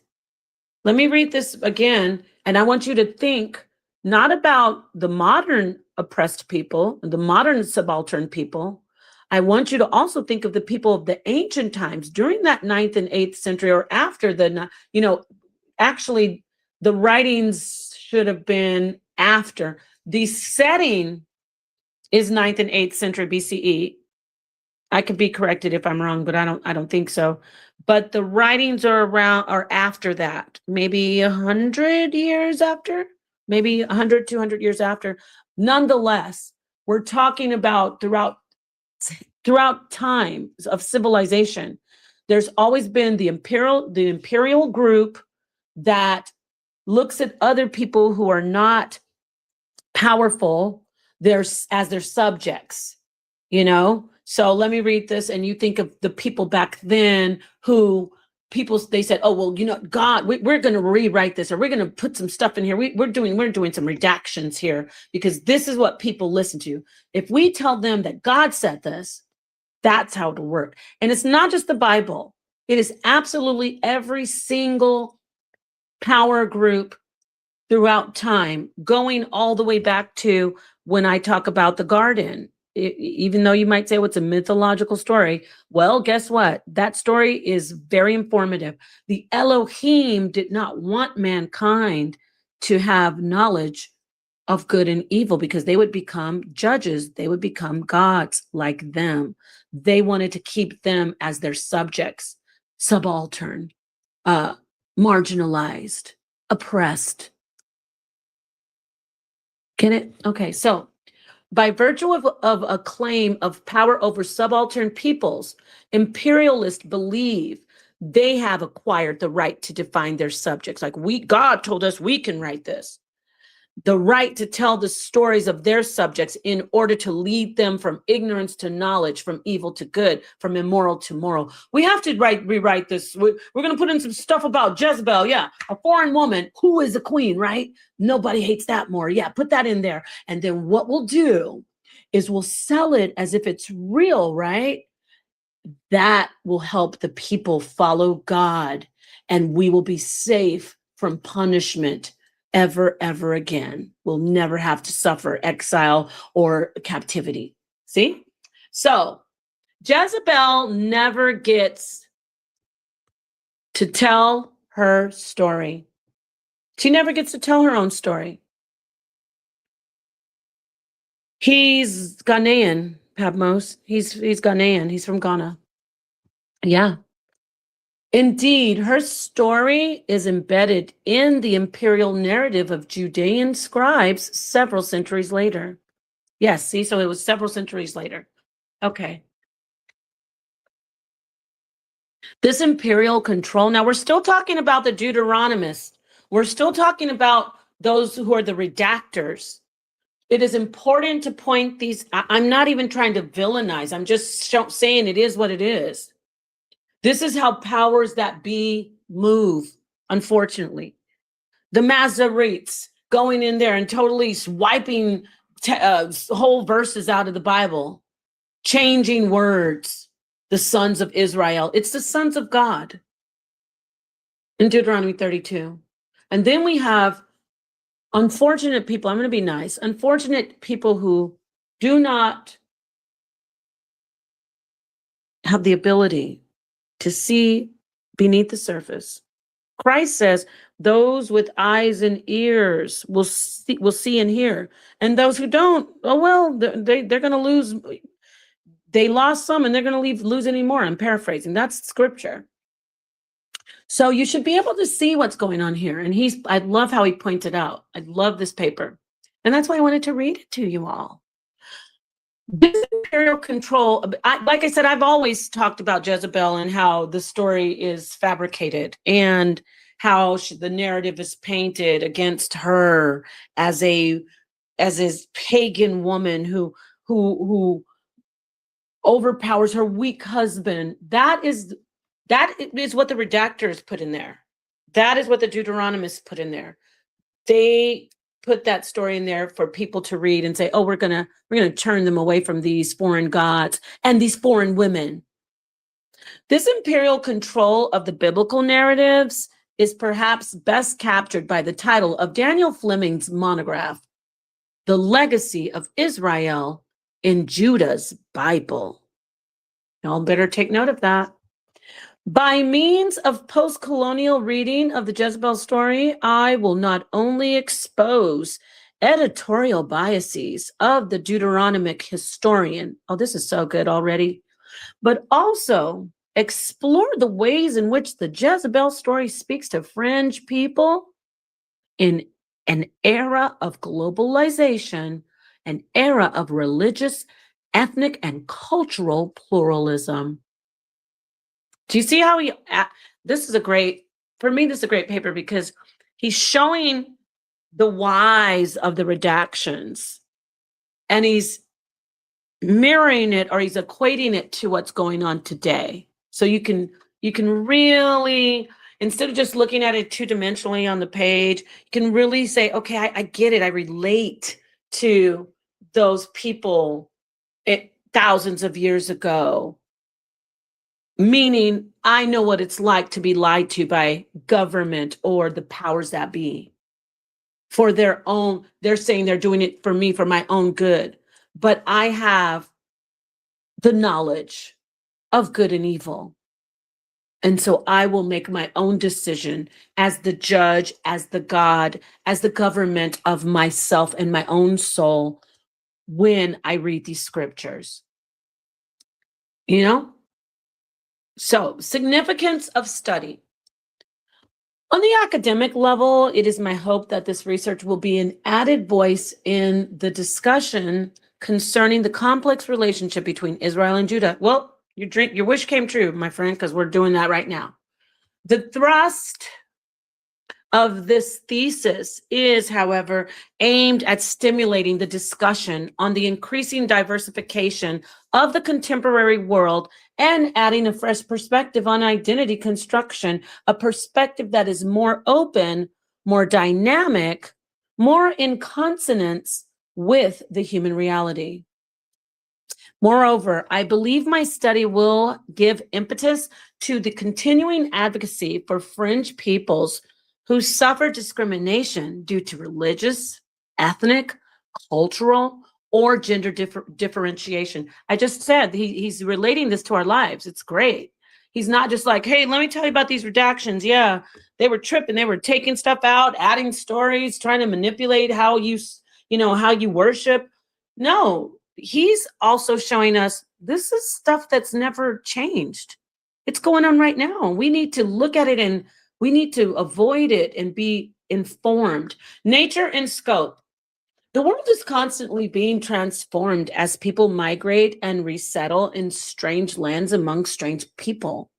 Let me read this again, and I want you to think not about the modern oppressed people, the modern subaltern people. I want you to also think of the people of the ancient times during that 9th and 8th century, or after actually the writings should have been after. The setting is 9th and 8th century BCE. I could be corrected if I'm wrong, but I don't think so. But the writings are after that, maybe 100 years after, maybe 100, 200 years after. Nonetheless, we're talking about throughout time of civilization, there's always been the imperial group that looks at other people who are not powerful as their subjects, So let me read this, and you think of the people back then they said, oh, well, God, we're going to rewrite this, or we're going to put some stuff in here. We're doing some redactions here because this is what people listen to. If we tell them that God said this, that's how it'll work. And it's not just the Bible. It is absolutely every single power group throughout time, going all the way back to when I talk about the garden. Even though you might say, it's a mythological story. Well, guess what? That story is very informative. The Elohim did not want mankind to have knowledge of good and evil, because they would become judges. They would become gods like them. They wanted to keep them as their subjects, subaltern, marginalized, oppressed. Get it? Okay, so by virtue of a claim of power over subaltern peoples, imperialists believe they have acquired the right to define their subjects. Like, God told us we can write this. The right to tell the stories of their subjects in order to lead them from ignorance to knowledge, from evil to good, from immoral to moral. We have to rewrite this. We're going to put in some stuff about Jezebel. Yeah, a foreign woman who is a queen, right? Nobody hates that more. Yeah, put that in there. And then what we'll do is we'll sell it as if it's real, right? That will help the people follow God, and we will be safe from punishment ever again. We'll never have to suffer exile or captivity. See? So Jezebel never gets to tell her story. She never gets to tell her own story. He's Ghanaian, Patmos. He's Ghanaian. He's from Ghana. Yeah. Indeed, her story is embedded in the imperial narrative of Judean scribes several centuries later. Yes, see, so it was several centuries later. Okay. This imperial control, now we're still talking about the Deuteronomists. We're still talking about those who are the redactors. It is important to point these, I'm not even trying to villainize, I'm just saying it is what it is. This is how powers that be move, unfortunately. The Masoretes going in there and totally wiping whole verses out of the Bible, changing words. The sons of Israel. It's the sons of God in Deuteronomy 32. And then we have unfortunate people. I'm going to be nice. Unfortunate people who do not have the ability to see beneath the surface. Christ says, those with eyes and ears will see and hear. And those who don't, oh, well, they're going to lose. They lost some and they're going to lose any more. I'm paraphrasing. That's scripture. So you should be able to see what's going on here. And I love how he pointed out. I love this paper. And that's why I wanted to read it to you all. This imperial control, like I said, I've always talked about Jezebel and how the story is fabricated and how the narrative is painted against her as this pagan woman who overpowers her weak husband. That is what the redactors put in there. That is what the Deuteronomists put in there. They put that story in there for people to read and say, oh, we're gonna turn them away from these foreign gods and these foreign women. This imperial control of the biblical narratives is perhaps best captured by the title of Daniel Fleming's monograph, The Legacy of Israel in Judah's Bible. Y'all better take note of that. By means of post-colonial reading of the Jezebel story, I will not only expose editorial biases of the Deuteronomic historian, oh, this is so good already, but also explore the ways in which the Jezebel story speaks to fringe people in an era of globalization, an era of religious, ethnic, and cultural pluralism. Do you see how this is a great paper because he's showing the whys of the redactions and he's mirroring it, or he's equating it to what's going on today. So you can really, instead of just looking at it two-dimensionally on the page, you can really say, okay, I get it. I relate to those people thousands of years ago. Meaning, I know what it's like to be lied to by government or the powers that be for their own. They're saying they're doing it for me, for my own good. But I have the knowledge of good and evil. And so I will make my own decision as the judge, as the God, as the government of myself and my own soul when I read these scriptures. You know? So, significance of study. On the academic level, it is my hope that this research will be an added voice in the discussion concerning the complex relationship between Israel and Judah. Well, your wish came true, my friend, because we're doing that right now. The thrust of this thesis is, however, aimed at stimulating the discussion on the increasing diversification of the contemporary world and adding a fresh perspective on identity construction, a perspective that is more open, more dynamic, more in consonance with the human reality. Moreover, I believe my study will give impetus to the continuing advocacy for fringe peoples who suffer discrimination due to religious, ethnic, cultural, or gender differentiation. I just said he's relating this to our lives. It's great. He's not just like, hey, let me tell you about these redactions. Yeah, they were tripping. They were taking stuff out, adding stories, trying to manipulate how how you worship. No, he's also showing us this is stuff that's never changed. It's going on right now. We need to look at it and we need to avoid it and be informed. Nature and scope. The world is constantly being transformed as people migrate and resettle in strange lands among strange people.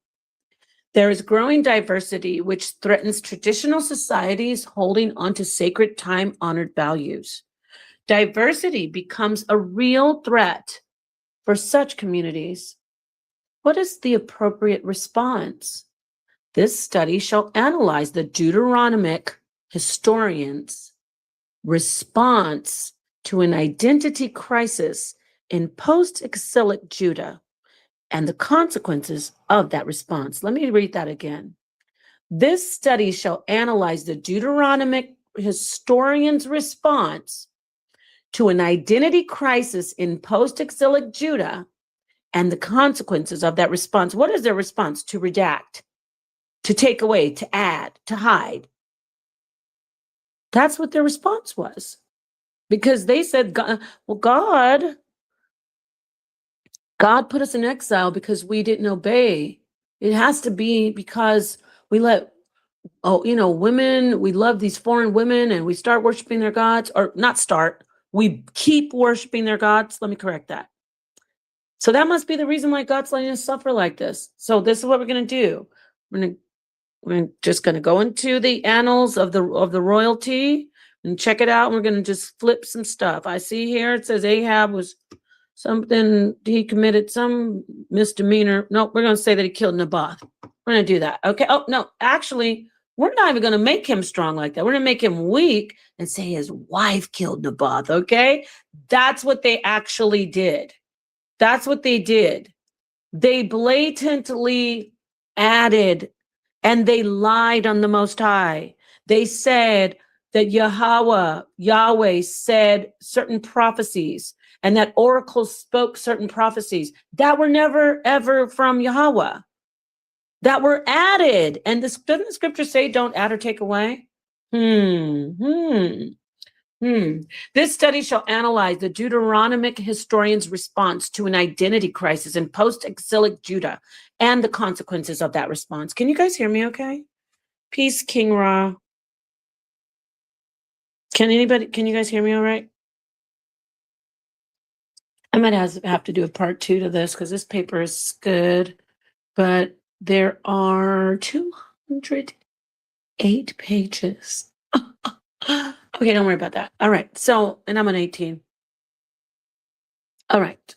There is growing diversity, which threatens traditional societies holding onto sacred time-honored values. Diversity becomes a real threat for such communities. What is the appropriate response? This study shall analyze the Deuteronomic historians' response to an identity crisis in post-exilic Judah and the consequences of that response. Let me read that again. This study shall analyze the Deuteronomic historians' response to an identity crisis in post-exilic Judah and the consequences of that response. What is their response? To redact, to take away, to add, to hide. That's what their response was. Because they said, God put us in exile because we didn't obey. It has to be because we let, women, we love these foreign women and we start worshiping their gods, or not start, we keep worshiping their gods. Let me correct that. So that must be the reason why God's letting us suffer like this. So this is what we're going to do. We're just going to go into the annals of the royalty and check it out. And we're going to just flip some stuff. I see here it says Ahab was something, he committed some misdemeanor. No, we're going to say that he killed Naboth. We're going to do that. Okay. Oh, no, actually, we're not even going to make him strong like that. We're going to make him weak and say his wife killed Naboth. Okay. That's what they actually did. That's what they did. They blatantly added and they lied on the Most High. They said that Yahweh said certain prophecies and that oracles spoke certain prophecies that were never, ever from Yahweh, that were added. And doesn't the scripture say don't add or take away? This study shall analyze the Deuteronomic historians' response to an identity crisis in post-exilic Judah and the consequences of that response. Can you guys hear me okay? Peace, King Ra. Can you guys hear me all right? I might have to do a part 2 to this because this paper is good, but there are 208 pages. Okay, don't worry about that. All right. So, and I'm on 18. All right.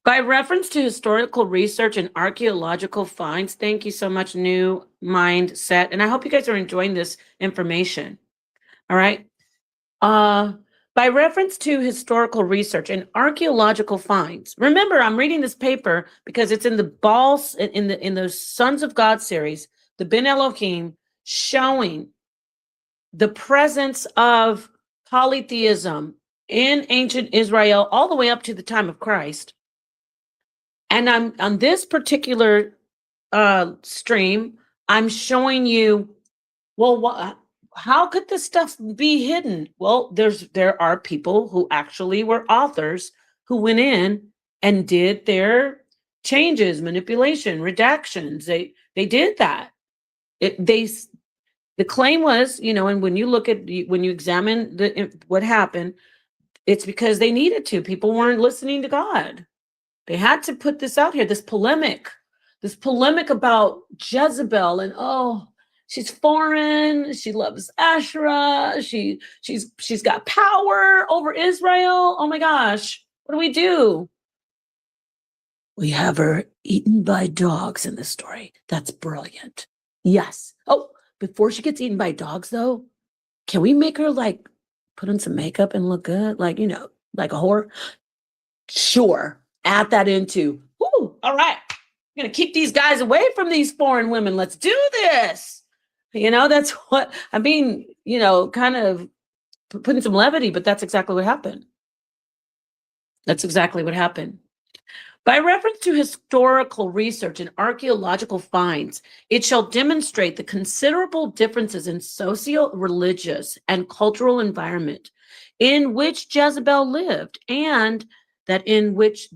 By reference to historical research and archaeological finds, thank you so much, New Mindset. And I hope you guys are enjoying this information. All right. By reference to historical research and archaeological finds. Remember, I'm reading this paper because it's in the Sons of God series, the Ben Elohim, showing the presence of polytheism in ancient Israel all the way up to the time of Christ. And I'm on this particular stream, I'm showing you, well, how could this stuff be hidden? Well, there are people who actually were authors who went in and did their changes, manipulation, redactions. They did that. The claim was, and when you look at, when you examine what happened, it's because they needed to. People weren't listening to God. They had to put this out here, this polemic about Jezebel, and she's foreign, she loves Asherah, she's got power over Israel. Oh my gosh, what do we do? We have her eaten by dogs in this story. That's brilliant. Yes. Oh, before she gets eaten by dogs though, can we make her like put on some makeup and look good? Like, like a whore? Sure. Add that into, all right. I'm going to keep these guys away from these foreign women. Let's do this. That's what I mean, kind of putting some levity, but that's exactly what happened. That's exactly what happened. By reference to historical research and archaeological finds, it shall demonstrate the considerable differences in socio-religious and cultural environment in which Jezebel lived, and that in which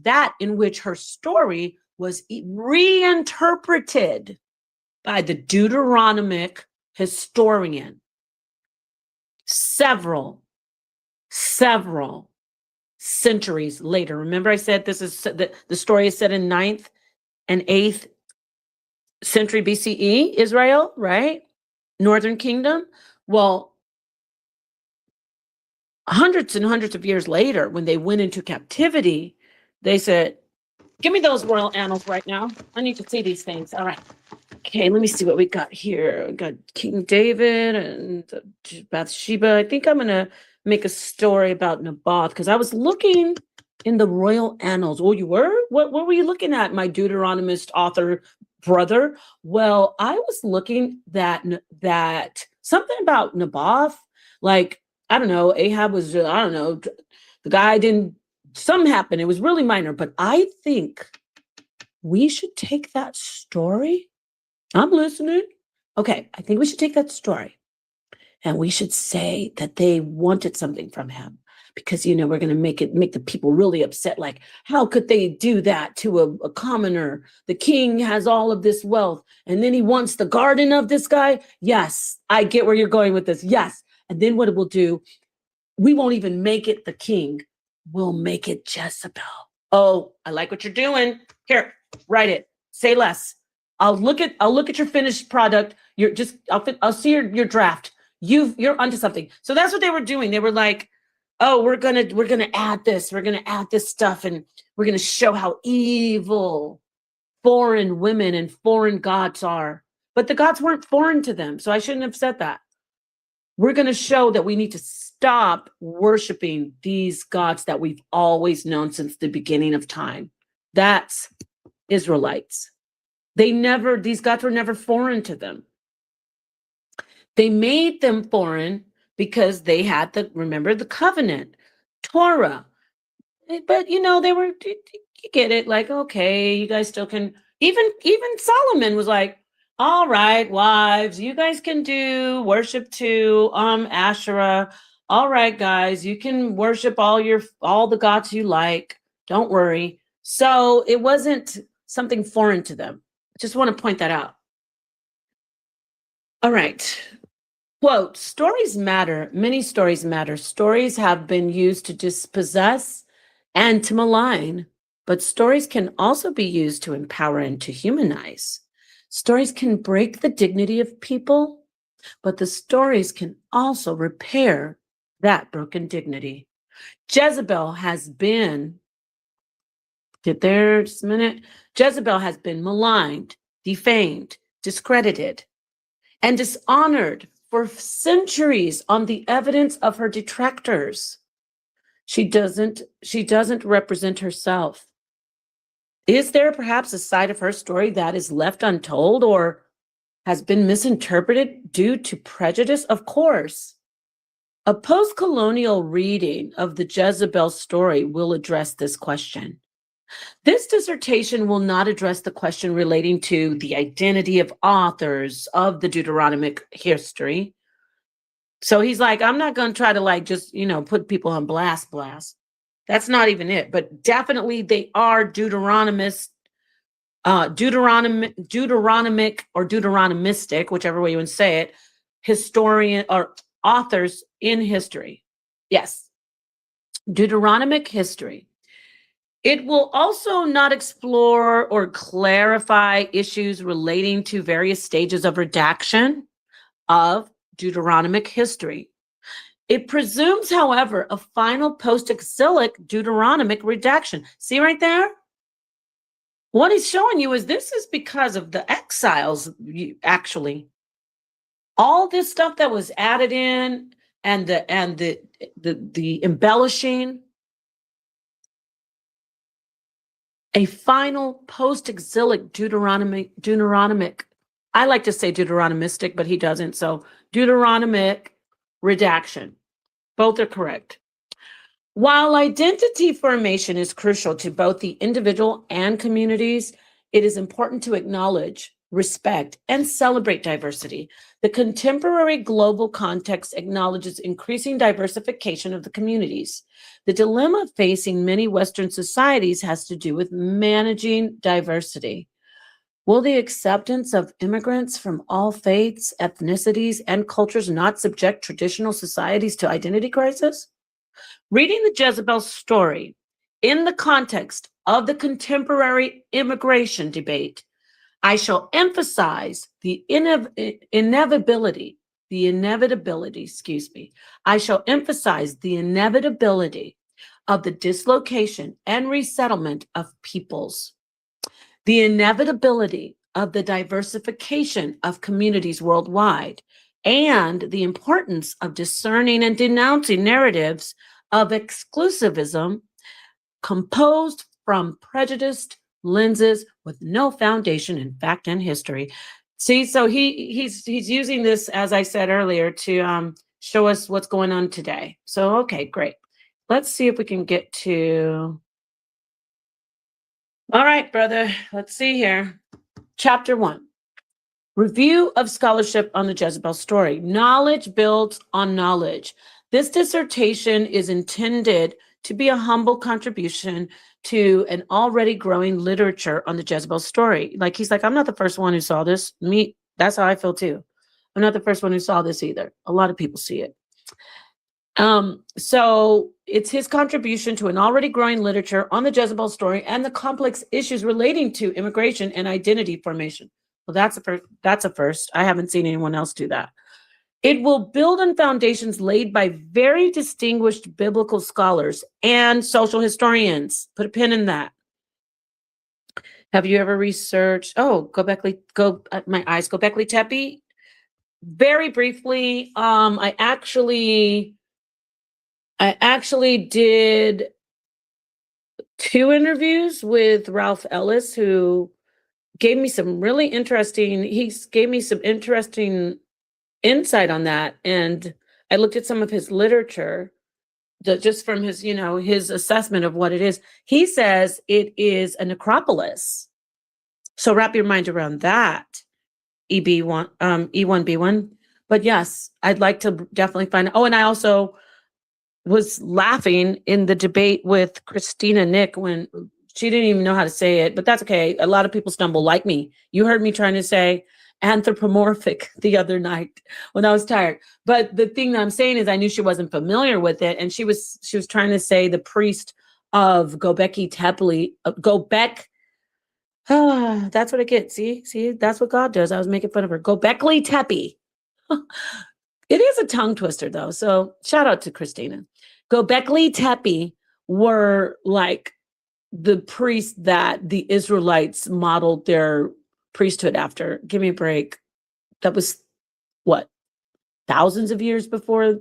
her story was reinterpreted by the Deuteronomic historian several centuries later. Remember I said this is the story is set in 9th and 8th century BCE, Israel, right? Northern Kingdom. Well, hundreds and hundreds of years later, when they went into captivity, they said, give me those royal annals right now. I need to see these things. All right. Okay, let me see what we got here. We got King David and Bathsheba. I think I'm going to make a story about Naboth because I was looking in the royal annals. Oh, you were? What were you looking at, my Deuteronomist author brother? Well, I was looking that something about Naboth, like, I don't know, Ahab was, I don't know, the guy didn't, something happened. It was really minor, but I think we should take that story. I'm listening. Okay, I think we should take that story and we should say that they wanted something from him because, we're going to make the people really upset. Like, how could they do that to a commoner? The king has all of this wealth and then he wants the garden of this guy. Yes, I get where you're going with this. Yes. And then what it will do, we won't even make it the king. We'll make it Jezebel. Oh, I like what you're doing. Here, write it. Say less. I'll look at your finished product. I'll see your draft. You're onto something. So that's what they were doing. They were like, oh, we're gonna add this. We're gonna add this stuff, and we're gonna show how evil foreign women and foreign gods are. But the gods weren't foreign to them, so I shouldn't have said that. We're gonna show that we need to stop worshiping these gods that we've always known since the beginning of time. That's Israelites. These gods were never foreign to them. They made them foreign because they had remember the covenant, Torah. But they were, you get it, like, okay, you guys still can, even Solomon was like, all right, wives, you guys can worship to Asherah. All right, guys, you can worship all the gods you like. Don't worry. So it wasn't something foreign to them. Just want to point that out. All right. Quote, stories matter. Many stories matter. Stories have been used to dispossess and to malign, but stories can also be used to empower and to humanize. Stories can break the dignity of people, but the stories can also repair that broken dignity. Jezebel has been, Jezebel has been maligned, defamed, discredited, and dishonored for centuries on the evidence of her detractors. She doesn't represent herself. Is there perhaps a side of her story that is left untold or has been misinterpreted due to prejudice? Of course. A post-colonial reading of the Jezebel story will address this question. This dissertation will not address the question relating to the identity of authors of the Deuteronomic history. So he's like, I'm not going to try to like just, put people on blast. That's not even it. But definitely they are Deuteronomic or Deuteronomistic, whichever way you want to say it, historian or authors in history. Yes, Deuteronomic history. It will also not explore or clarify issues relating to various stages of redaction of Deuteronomic history. It presumes, however, a final post-exilic Deuteronomic redaction. See right there? What he's showing you is this is because of the exiles, actually. All this stuff that was added in and the embellishing, a final post-exilic Deuteronomic, I like to say Deuteronomistic, but he doesn't. So Deuteronomic redaction. Both are correct. While identity formation is crucial to both the individual and communities, it is important to acknowledge, respect, and celebrate diversity. The contemporary global context acknowledges increasing diversification of the communities. The dilemma facing many Western societies has to do with managing diversity. Will the acceptance of immigrants from all faiths, ethnicities, and cultures not subject traditional societies to identity crisis? Reading the JezeBAAL story in the context of the contemporary immigration debate, I shall emphasize the inevitability. I shall emphasize the inevitability of the dislocation and resettlement of peoples, the inevitability of the diversification of communities worldwide, and the importance of discerning and denouncing narratives of exclusivism composed from prejudiced lenses with no foundation in fact and history. See, so he's using this, as I said earlier, to show us what's going on today. So, okay, great. Let's see if we can get to. All right, brother. Let's see here. Chapter 1. Review of scholarship on the JezeBAAL story. Knowledge builds on knowledge. This dissertation is intended to be a humble contribution to an already growing literature on the JezeBAAL story. Like he's like, I'm not the first one who saw this. That's how I feel too. I'm not the first one who saw this either. A lot of people see it. So it's his contribution to an already growing literature on the JezeBAAL story and the complex issues relating to immigration and identity formation. Well, that's a first. I haven't seen anyone else do that. It will build on foundations laid by very distinguished biblical scholars and social historians. Put a pin in that. Have you ever researched? Gobekli Tepe. Very briefly, I actually did 2 interviews with Ralph Ellis, who gave me some really interesting. He gave me some interesting insight on that, and I looked at some of his literature, just from his, his assessment of what it is. He says it is a necropolis. So wrap your mind around that, E1B1. But yes, I'd like to definitely find. Oh, and I also was laughing in the debate with Christina Nick when she didn't even know how to say it, but that's okay. A lot of people stumble like me. You heard me trying to say anthropomorphic the other night when I was tired. But the thing that I'm saying is I knew she wasn't familiar with it. And she was trying to say the priest of Göbekli Tepe, that's what I get. See, that's what God does. I was making fun of her. Göbekli Tepe. It is a tongue twister though. So shout out to Christina. Göbekli Tepe were like the priests that the Israelites modeled their priesthood after. Give me a break. That was what, thousands of years before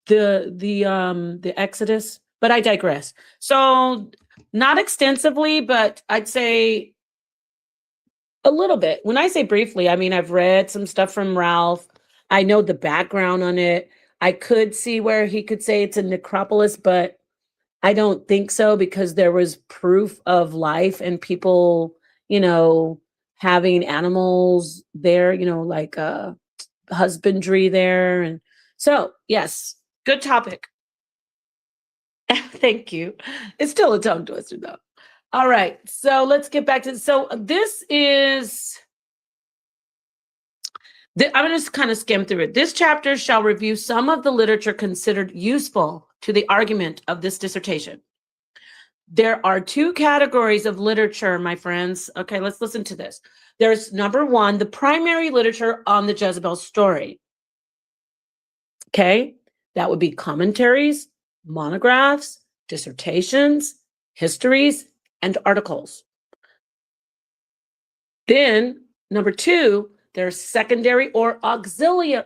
the Exodus. But I digress. So not extensively, but I'd say a little bit. When I say briefly, I mean I've read some stuff from Ralph. I know the background on it. I could see where he could say it's a necropolis, but I don't think so, because there was proof of life and people, having animals there, like husbandry there. And so, yes, good topic. Thank you. It's still a tongue twister, though. All right, so let's get back to, so this is, I'm going to kind of skim through it. This chapter shall review some of the literature considered useful to the argument of this dissertation. There are two categories of literature, my friends. Okay, let's listen to this. There's number one, the primary literature on the Jezebel story. Okay, that would be commentaries, monographs, dissertations, histories, and articles. Then, number two, there's secondary or auxiliary.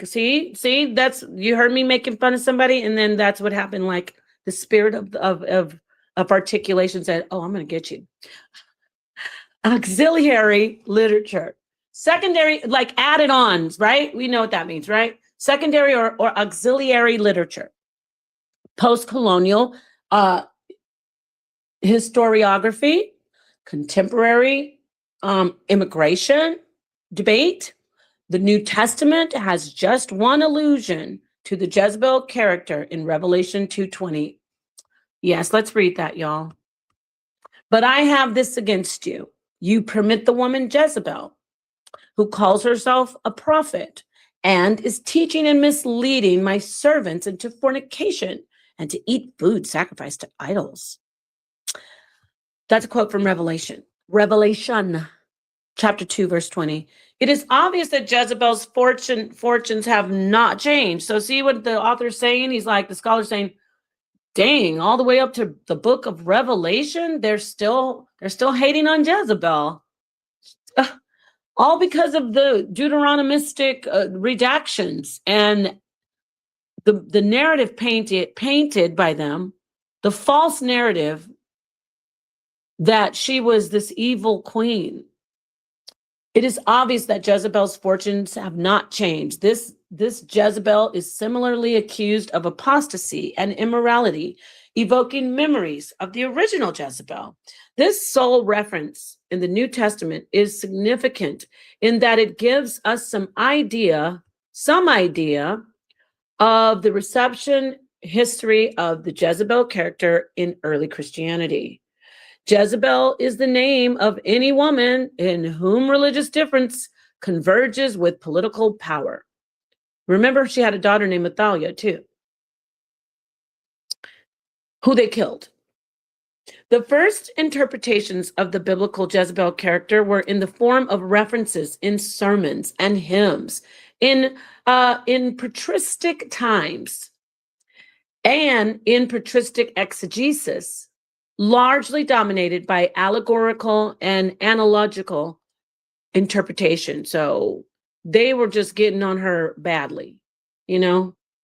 See, that's, you heard me making fun of somebody, and then that's what happened. Like the spirit of articulation said, "Oh, I'm going to get you." Auxiliary literature, secondary, like added ons, right? We know what that means, right? Secondary or auxiliary literature, post-colonial historiography, contemporary immigration debate. The New Testament has just one allusion to the Jezebel character in Revelation 2:20. Yes, let's read that, y'all. But I have this against you. You permit the woman Jezebel, who calls herself a prophet and is teaching and misleading my servants into fornication and to eat food sacrificed to idols. That's a quote from Revelation chapter 2, verse 20. It is obvious that Jezebel's fortunes have not changed. So see what the author's saying? He's like, the scholar's saying, dang, all the way up to the book of Revelation, they're still hating on Jezebel. All because of the Deuteronomistic redactions and the narrative painted by them, the false narrative that she was this evil queen. It is obvious that Jezebel's fortunes have not changed. This Jezebel is similarly accused of apostasy and immorality, evoking memories of the original Jezebel. This sole reference in the New Testament is significant in that it gives us some idea of the reception history of the Jezebel character in early Christianity. Jezebel is the name of any woman in whom religious difference converges with political power. Remember, she had a daughter named Athaliah too, who they killed. The first interpretations of the biblical Jezebel character were in the form of references in sermons and hymns in patristic times and in patristic exegesis, largely dominated by allegorical and analogical interpretation. So they were just getting on her badly,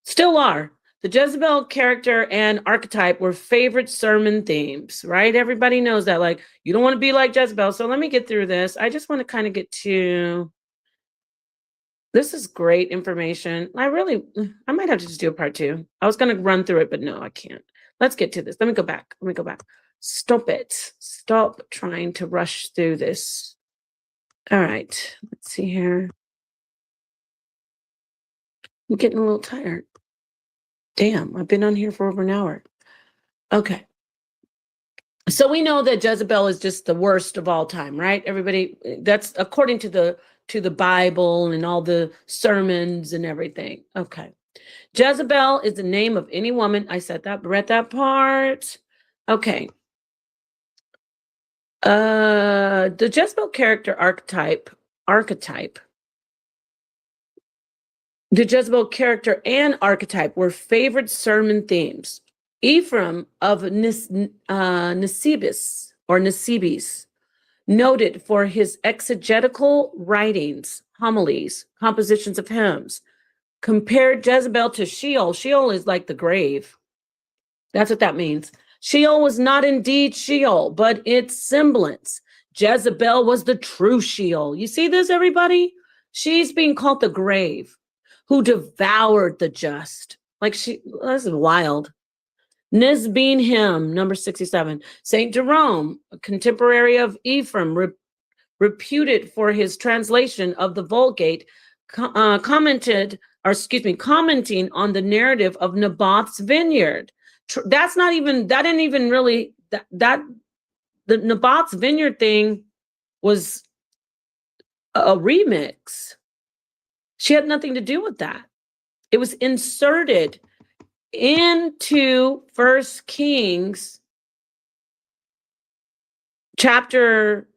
still are. The Jezebel character and archetype were favorite sermon themes, right? Everybody knows that, like, you don't want to be like Jezebel. So let me get through this. I just want to kind of get to, this is great information. I might have to just do a part two. I was going to run through it, but no, I can't. Let's get to this. Let me go back. Stop it. Stop trying to rush through this. All right. Let's see here. I'm getting a little tired. Damn, I've been on here for over an hour. Okay. So we know that Jezebel is just the worst of all time, right? Everybody, that's according to the Bible and all the sermons and everything. Okay. Jezebel is the name of any woman. I said that, read that part. Okay. The Jezebel character archetype. The Jezebel character and archetype were favorite sermon themes. Ephraim of Nisibis, noted for his exegetical writings, homilies, compositions of hymns, compared Jezebel to Sheol. Sheol is like the grave. That's what that means. Sheol was not indeed Sheol, but its semblance. Jezebel was the true Sheol. You see this, everybody? She's being called the grave, who devoured the just. Like this is wild. Nisbeen hymn, number 67. Saint Jerome, a contemporary of Ephraim, reputed for his translation of the Vulgate, commenting on the narrative of Naboth's vineyard. That didn't even really, the Naboth's vineyard thing was a remix. She had nothing to do with that. It was inserted into 1 Kings chapter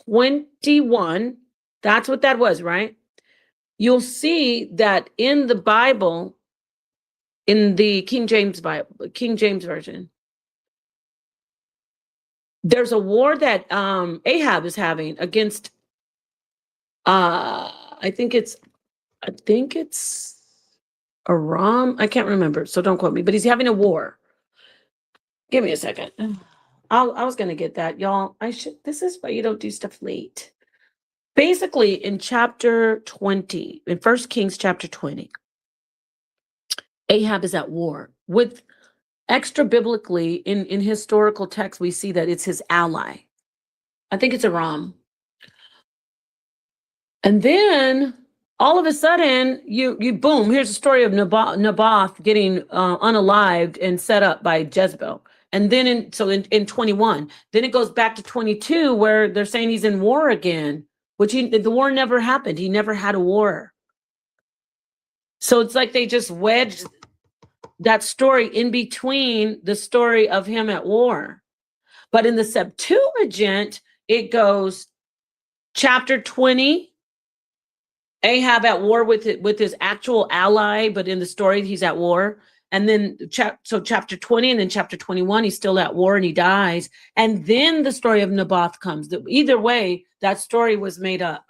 21. That's what that was, right? You'll see that in the Bible, in the King James Version, there's a war that Ahab is having against I think it's Aram. I can't remember, so don't quote me, but he's having a war. Give me a second. I was gonna get that, y'all. This is why you don't do stuff late. Basically, in chapter 20, in 1 Kings chapter 20, Ahab is at war with, extra biblically, in historical text, we see that it's his ally. I think it's Aram. And then all of a sudden, you boom, here's the story of Naboth getting unalived and set up by Jezebel. And then in 21, then it goes back to 22 where they're saying he's in war again, which the war never happened. He never had a war. So it's like they just wedged that story in between the story of him at war. But in the Septuagint, it goes chapter 20, Ahab at war with his actual ally, but in the story, he's at war. And then chapter 20 and then chapter 21, he's still at war and he dies. And then the story of Naboth comes. Either way, that story was made up.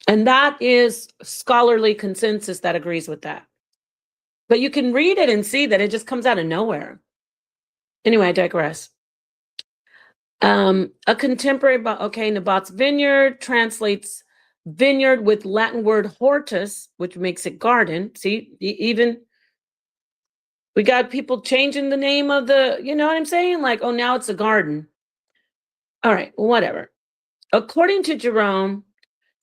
And that is scholarly consensus that agrees with that. But you can read it and see that it just comes out of nowhere. Anyway, I digress. A contemporary, Naboth's vineyard translates vineyard with Latin word hortus, which makes it garden. See, even we got people changing the name of the, you know what I'm saying? Like, oh, now it's a garden. All right, whatever. According to Jerome,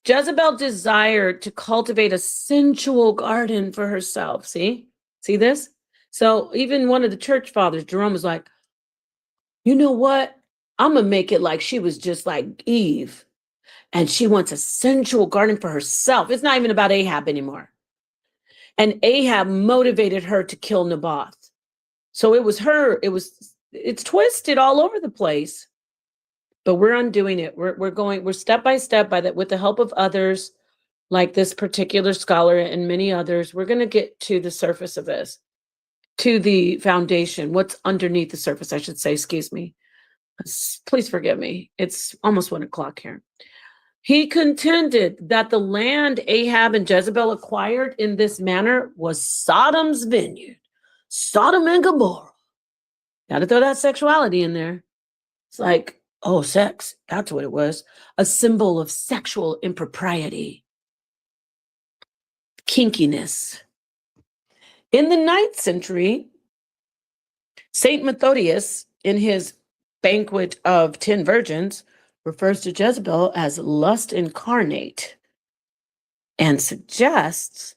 Jezebel desired to cultivate a sensual garden for herself. See this? So even one of the church fathers, Jerome, was like, you know what? I'm going to make it like she was just like Eve. And she wants a sensual garden for herself. It's not even about Ahab anymore. And Ahab motivated her to kill Naboth. So it was her. It's twisted all over the place. But we're undoing it. We're step by step with the help of others, like this particular scholar and many others. We're going to get to the surface of this, to the foundation, what's underneath the surface, I should say, excuse me. Please forgive me. It's almost 1 o'clock here. He contended that the land Ahab and Jezebel acquired in this manner was Sodom's vineyard, Sodom and Gomorrah. Got to throw that sexuality in there. It's like, oh, sex, that's what it was. A symbol of sexual impropriety, kinkiness. In the 9th century, Saint Methodius, in his Banquet of 10 Virgins, refers to Jezebel as lust incarnate and suggests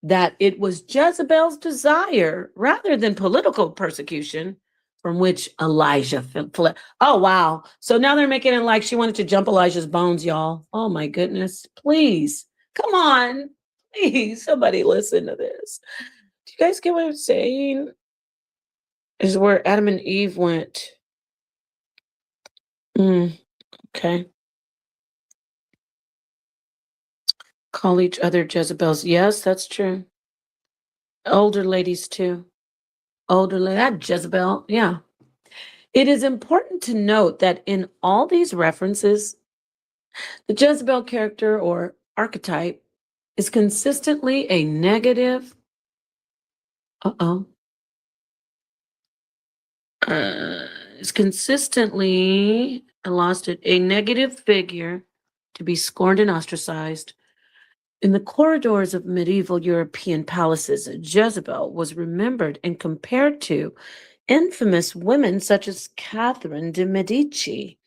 that it was Jezebel's desire rather than political persecution from which Elijah fled. Oh, wow. So now they're making it like she wanted to jump Elijah's bones, y'all. Oh, my goodness. Please. Come on. Please. Somebody listen to this. Do you guys get what I'm saying? Is where Adam and Eve went. Okay. Call each other Jezebels. Yes, that's true. Older ladies too. That Jezebel. Yeah. It is important to note that in all these references, the Jezebel character or archetype is consistently a negative. Is consistently, I lost it, a negative figure to be scorned and ostracized. In the corridors of medieval European palaces, Jezebel was remembered and compared to infamous women such as Catherine de' Medici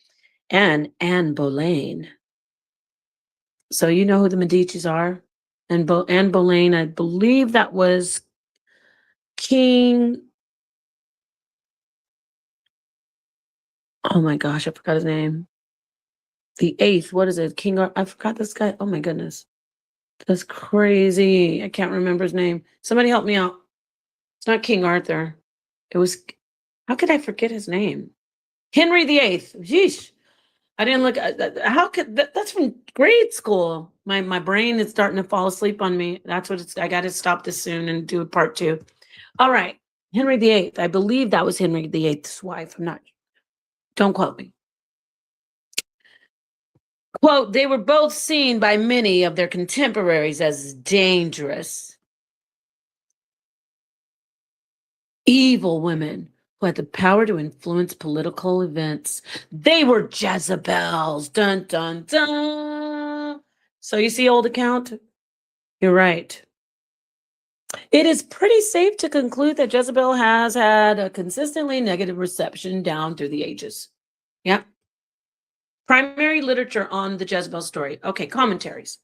and Anne Boleyn. So you know who the Medicis are? And Anne Boleyn, I believe that was King. Oh my gosh, I forgot his name. The eighth, what is it? I forgot this guy. Oh my goodness. That's crazy. I can't remember his name. Somebody help me out. It's not King Arthur. It was, how could I forget his name? Henry VIII. Yeesh. I didn't look at how could that's from grade school. My brain is starting to fall asleep on me. That's what it's, I got to stop this soon and do part 2. All right. Henry VIII. I believe that was Henry VIII's wife. I'm not, don't quote me. Quote, they were both seen by many of their contemporaries as dangerous, evil women who had the power to influence political events. They were Jezebels. Dun, dun, dun. So you see old account? You're right. It is pretty safe to conclude that Jezebel has had a consistently negative reception down through the ages. Yeah. Primary literature on the Jezebel story. Okay, commentaries.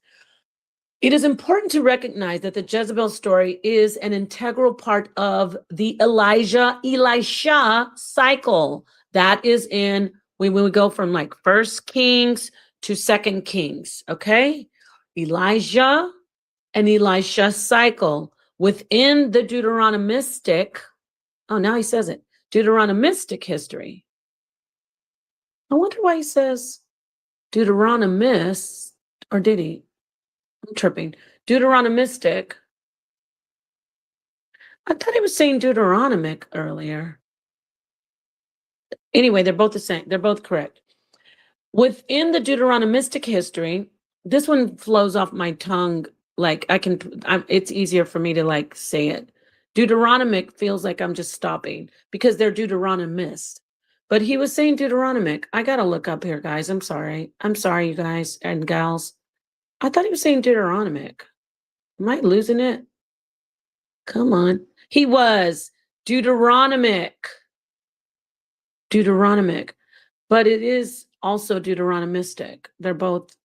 It is important to recognize that the Jezebel story is an integral part of the Elisha cycle. That is in when we go from like 1 Kings to 2 Kings, okay? Elijah and Elisha cycle within the Deuteronomistic, oh, now he says it, Deuteronomistic history. I wonder why he says Deuteronomist, or did he? I'm tripping. Deuteronomistic. I thought he was saying Deuteronomic earlier. Anyway, they're both the same. They're both correct. Within the Deuteronomistic history, this one flows off my tongue. Like it's easier for me to like say it. Deuteronomic feels like I'm just stopping because they're Deuteronomist. But he was saying Deuteronomic. I got to look up here, guys. I'm sorry. I'm sorry, you guys and gals. I thought he was saying Deuteronomic. Am I losing it? Come on. He was Deuteronomic. But it is also Deuteronomistic. They're both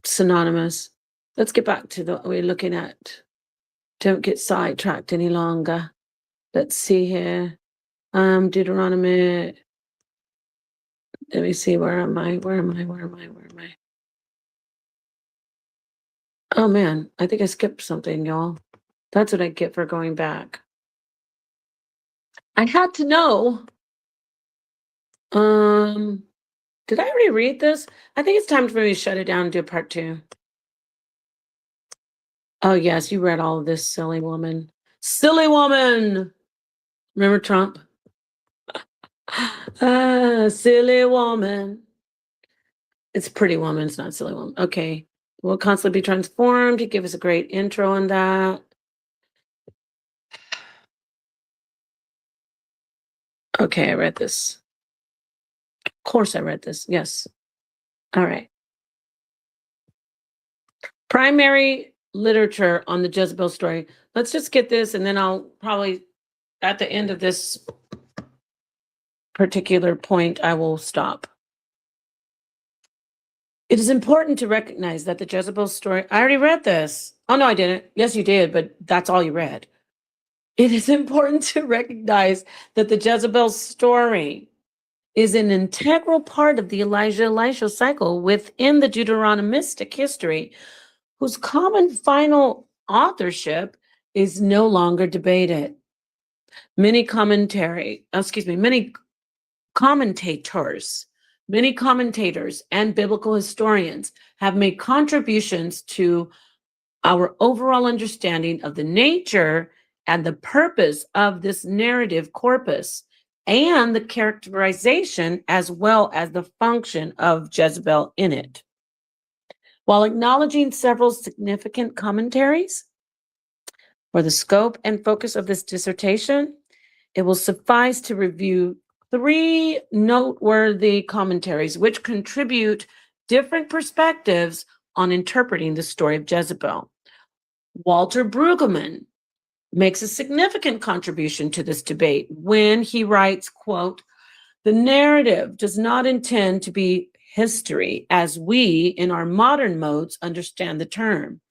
synonymous. Let's get back to what we're looking at. Don't get sidetracked any longer. Let's see here. Deuteronomy. Let me see. Where am I? Oh man, I think I skipped something, y'all. That's what I get for going back. I had to know. Did I already read this? I think it's time for me to shut it down and do part 2. Oh yes, you read all of this, silly woman. Silly woman! Remember Trump? Silly woman. It's pretty woman, it's not silly woman. Okay. We'll constantly be transformed. He gave us a great intro on that. Okay, I read this. Of course I read this. Yes. All right. Primary literature on the Jezebel story. Let's just get this, and then I'll probably, at the end of this particular point, I will stop. It is important to recognize that the Jezebel story, I already read this. Oh, no, I didn't. Yes, you did, but that's all you read. It is important to recognize that the Jezebel story is an integral part of the Elijah-Elisha cycle within the Deuteronomistic history, whose common final authorship is no longer debated. Many commentators and biblical historians have made contributions to our overall understanding of the nature and the purpose of this narrative corpus and the characterization as well as the function of Jezebel in it. While acknowledging several significant commentaries for the scope and focus of this dissertation, it will suffice to review 3 noteworthy commentaries which contribute different perspectives on interpreting the story of Jezebel. Walter Brueggemann makes a significant contribution to this debate when he writes, quote, "The narrative does not intend to be history as we, in our modern modes, understand the term.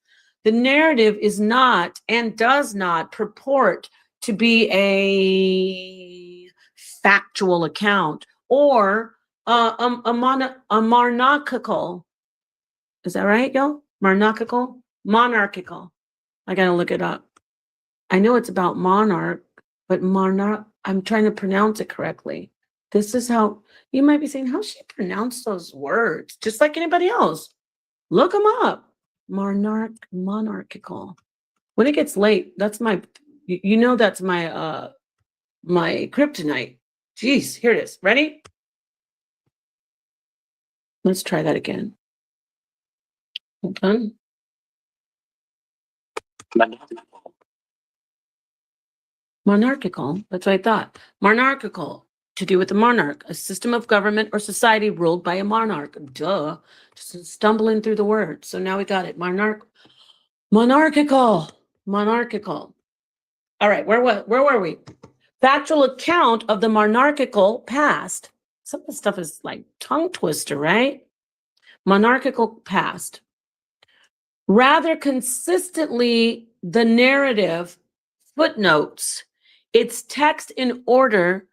The narrative is not and does not purport to be a factual account or a monarchical." Is that right, y'all? Monarchical. I gotta look it up. I know it's about monarch, but I'm trying to pronounce it correctly. This is how you might be saying, how she pronounce those words, just like anybody else. Look them up. Monarchical. When it gets late, that's that's my kryptonite. Jeez, here it is. Ready? Let's try that again. Hold on. Monarchical. That's what I thought. Monarchical. To do with the monarch, a system of government or society ruled by a monarch. Duh. Just stumbling through the word. So now we got it. Monarchical. All right, where were we? Factual account of the monarchical past. Some of the stuff is like tongue twister, right? Monarchical past. Rather consistently, the narrative footnotes its text in order.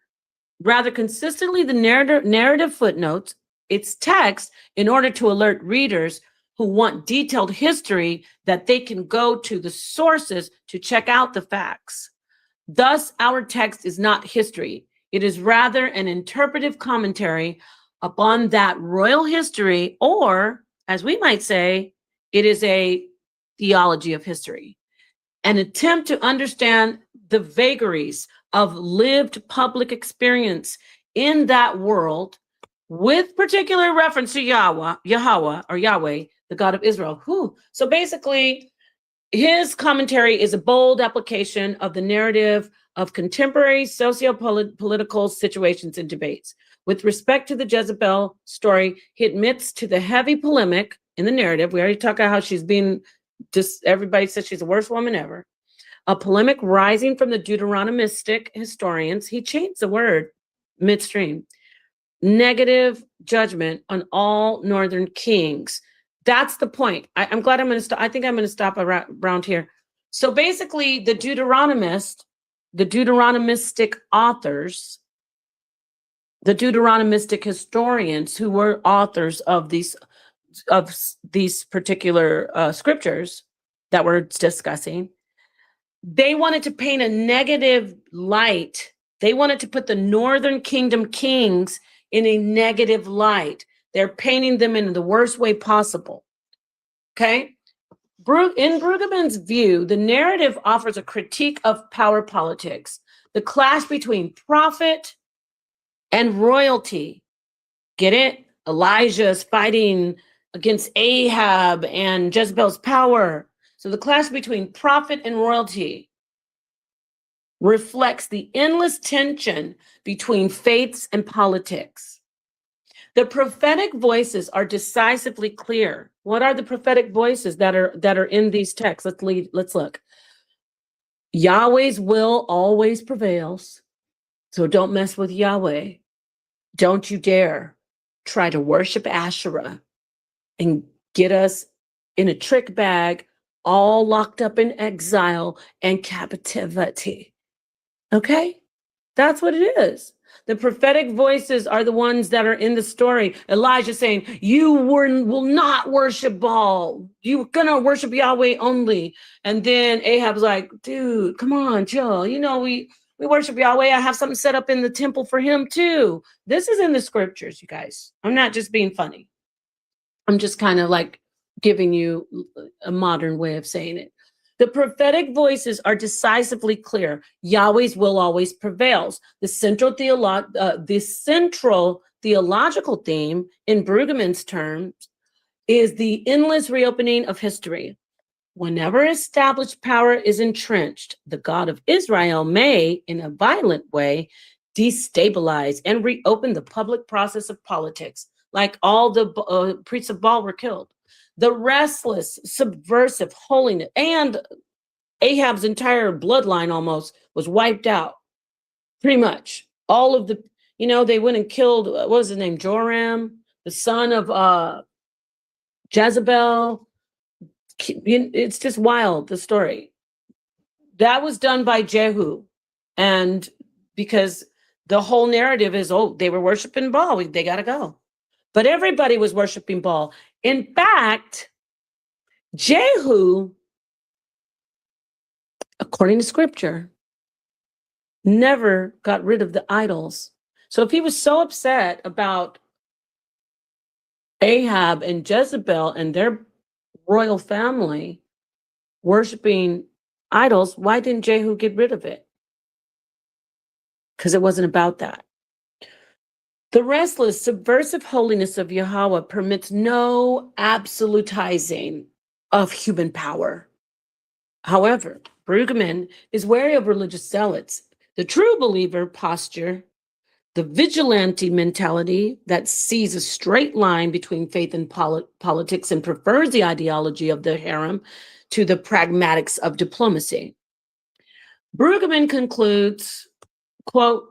Rather consistently, the narrative footnotes its text in order to alert readers who want detailed history that they can go to the sources to check out the facts. Thus, our text is not history. It is rather an interpretive commentary upon that royal history, or, as we might say, it is a theology of history, an attempt to understand the vagaries of lived public experience in that world with particular reference to Yahweh, the God of Israel. So basically, his commentary is a bold application of the narrative of contemporary socio-political situations and debates. With respect to the Jezebel story, he admits to the heavy polemic in the narrative. We already talked about how she's been everybody says she's the worst woman ever. A polemic rising from the Deuteronomistic historians. He changed the word midstream. Negative judgment on all northern kings. That's the point. I'm glad I'm going to stop. I think I'm going to stop around here. So basically, the Deuteronomistic authors, the Deuteronomistic historians who were authors of these particular scriptures that we're discussing, they wanted to paint a negative light. They wanted to put the Northern Kingdom kings in a negative light. They're painting them in the worst way possible. Okay? In Brueggemann's view, the narrative offers a critique of power politics, the clash between prophet and royalty. Get it? Elijah is fighting against Ahab and Jezebel's power. So the clash between prophet and royalty reflects the endless tension between faiths and politics. The prophetic voices are decisively clear. What are the prophetic voices that are in these texts? Let's look. Yahweh's will always prevails. So don't mess with Yahweh. Don't you dare try to worship Asherah and get us in a trick bag, all locked up in exile and captivity. Okay? That's what it is. The prophetic voices are the ones that are in the story. Elijah saying, you will not worship Baal. You're going to worship Yahweh only. And then Ahab's like, dude, come on, chill. You know, we worship Yahweh. I have something set up in the temple for him too. This is in the scriptures, you guys. I'm not just being funny. I'm just kind of like giving you a modern way of saying it. The prophetic voices are decisively clear. Yahweh's will always prevails. The central theological theme in Brueggemann's terms is the endless reopening of history. Whenever established power is entrenched, the God of Israel may, in a violent way, destabilize and reopen the public process of politics, like all the priests of Baal were killed. the restless, subversive holiness, and Ahab's entire bloodline almost was wiped out. Pretty much. All of the, they went and killed, what was his name? Joram, the son of Jezebel. It's just wild, the story. That was done by Jehu. And because the whole narrative is, they were worshiping Baal, they got to go. But everybody was worshiping Baal. In fact, Jehu, according to scripture, never got rid of the idols. So if he was so upset about Ahab and Jezebel and their royal family worshiping idols, why didn't Jehu get rid of it? Because it wasn't about that. The restless, subversive holiness of Yahweh permits no absolutizing of human power. However, Brueggemann is wary of religious zealots. The true believer posture, the vigilante mentality that sees a straight line between faith and politics and prefers the ideology of the harem to the pragmatics of diplomacy. Brueggemann concludes, quote,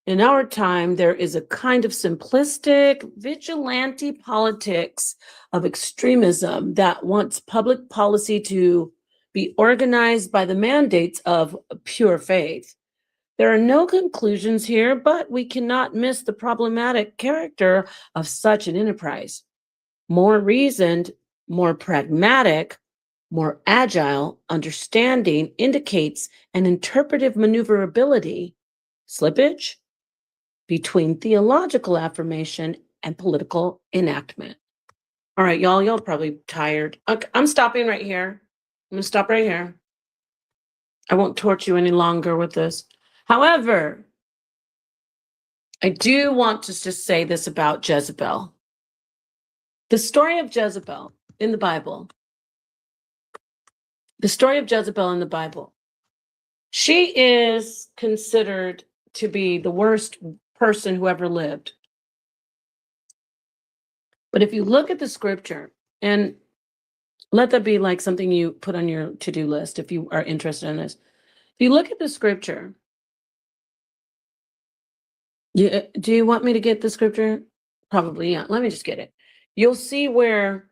in our time, there is a kind of simplistic vigilante politics of extremism that wants public policy to be organized by the mandates of pure faith. There are no conclusions here, but we cannot miss the problematic character of such an enterprise. More reasoned, more pragmatic, more agile understanding indicates an interpretive maneuverability, slippage, between theological affirmation and political enactment. All right, y'all probably tired. Okay, I'm stopping right here. I'm going to stop right here. I won't torture you any longer with this. However, I do want to just say this about Jezebel. The story of Jezebel in the Bible. She is considered to be the worst person who ever lived. But if you look at the scripture, and let that be like something you put on your to-do list if you are interested in this. If you look at the scripture, do you want me to get the scripture? Probably, yeah. Let me just get it. You'll see where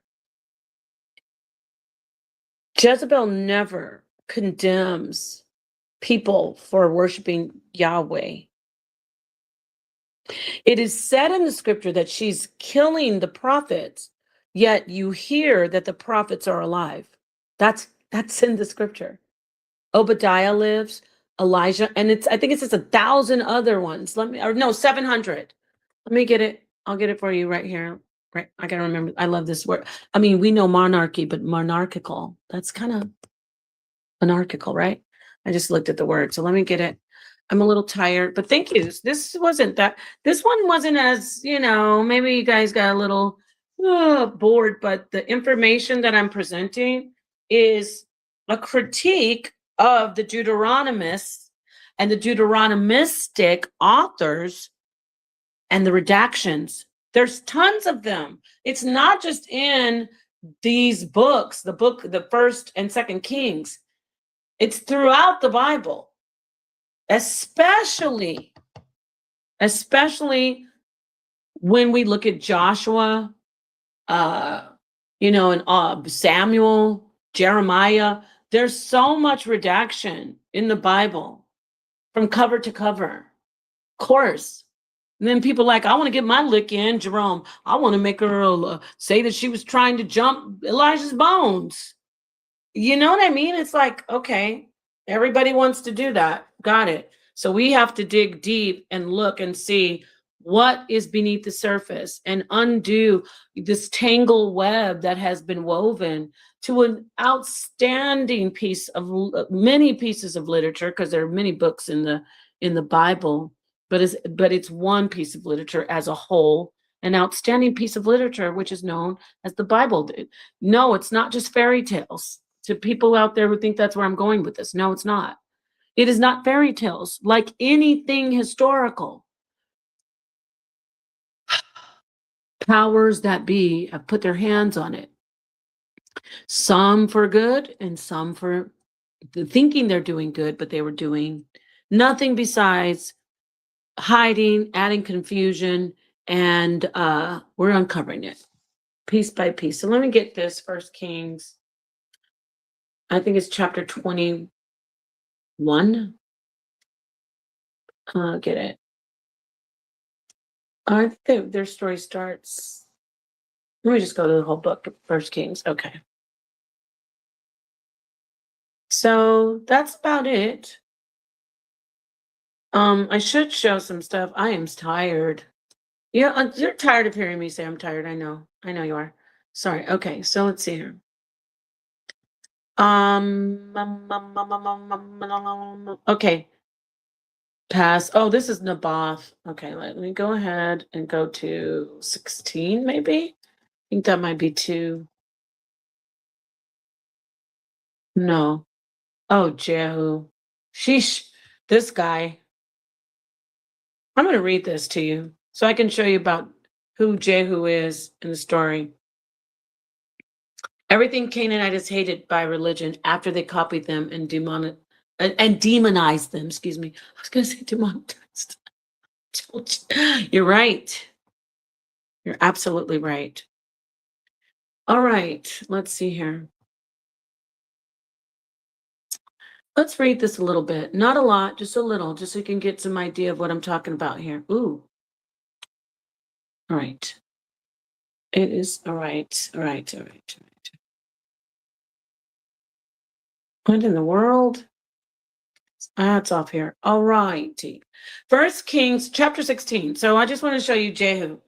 Jezebel never condemns people for worshiping Yahweh. It is said in the scripture that she's killing the prophets, yet you hear that the prophets are alive. That's in the scripture. Obadiah lives, Elijah, and I think it says 1,000 other ones. 700. Let me get it. I'll get it for you right here. Right. I gotta remember. I love this word. I mean, we know monarchy, but monarchical. That's kind of monarchical, right? I just looked at the word. So let me get it. I'm a little tired, but thank you. This one wasn't as, maybe you guys got a little bored, but the information that I'm presenting is a critique of the Deuteronomists and the Deuteronomistic authors and the redactions. There's tons of them. It's not just in these books, the First and Second Kings. It's throughout the Bible, especially when we look at Joshua, and Samuel, Jeremiah. There's so much redaction in the Bible from cover to cover. Of course. And then people like, I want to get my lick in, Jerome. I want to make her say that she was trying to jump Elijah's bones. You know what I mean? It's like, okay, everybody wants to do that. Got it. So we have to dig deep and look and see what is beneath the surface and undo this tangle web that has been woven to an outstanding many pieces of literature, because there are many books in the Bible, but it's one piece of literature as a whole, an outstanding piece of literature, which is known as the Bible. No, it's not just fairy tales. To people out there who think that's where I'm going with this, no, it's not. It is not fairy tales like anything historical. Powers that be have put their hands on it. Some for good and some for thinking they're doing good, but they were doing nothing besides hiding, adding confusion, and we're uncovering it piece by piece. So let me get this First Kings. I think it's chapter 21. Get it. I think their story starts. Let me just go to the whole book of First Kings. Okay. So that's about it. I should show some stuff. I am tired. Yeah, you're tired of hearing me say I'm tired. I know. I know you are. Sorry. Okay, so let's see here. Okay. Pass. Oh, this is Naboth. Okay, let me go ahead and go to 16, maybe. I think that might be 2. No. Oh, Jehu. Sheesh. This guy. I'm going to read this to you so I can show you about who Jehu is in the story. Everything Canaanite is hated by religion after they copied them and demonized them. Excuse me. I was going to say demonetized. You're right. You're absolutely right. All right. Let's see here. Let's read this a little bit. Not a lot, just a little, just so you can get some idea of what I'm talking about here. Ooh. All right. It is all right. All right. All right. All right. What in the world? It's off here. All righty. First Kings chapter 16. So I just want to show you Jehu.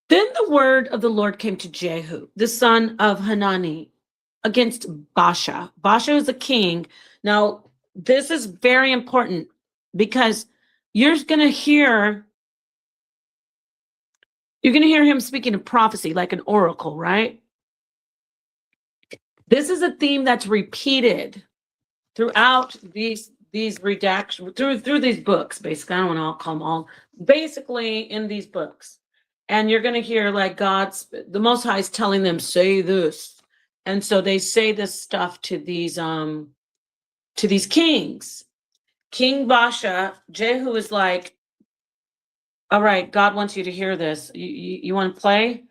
Then the word of the Lord came to Jehu, the son of Hanani, against Baasha. Baasha is a king. Now, this is very important because you're going to hear him speaking of prophecy like an oracle, right? This is a theme that's repeated throughout these redactions, through these books, basically. I don't want to call them all, basically in these books. And you're going to hear like the Most High is telling them, say this. And so they say this stuff to these kings. King Baasha, Jehu is like, all right, God wants you to hear this. You want to play?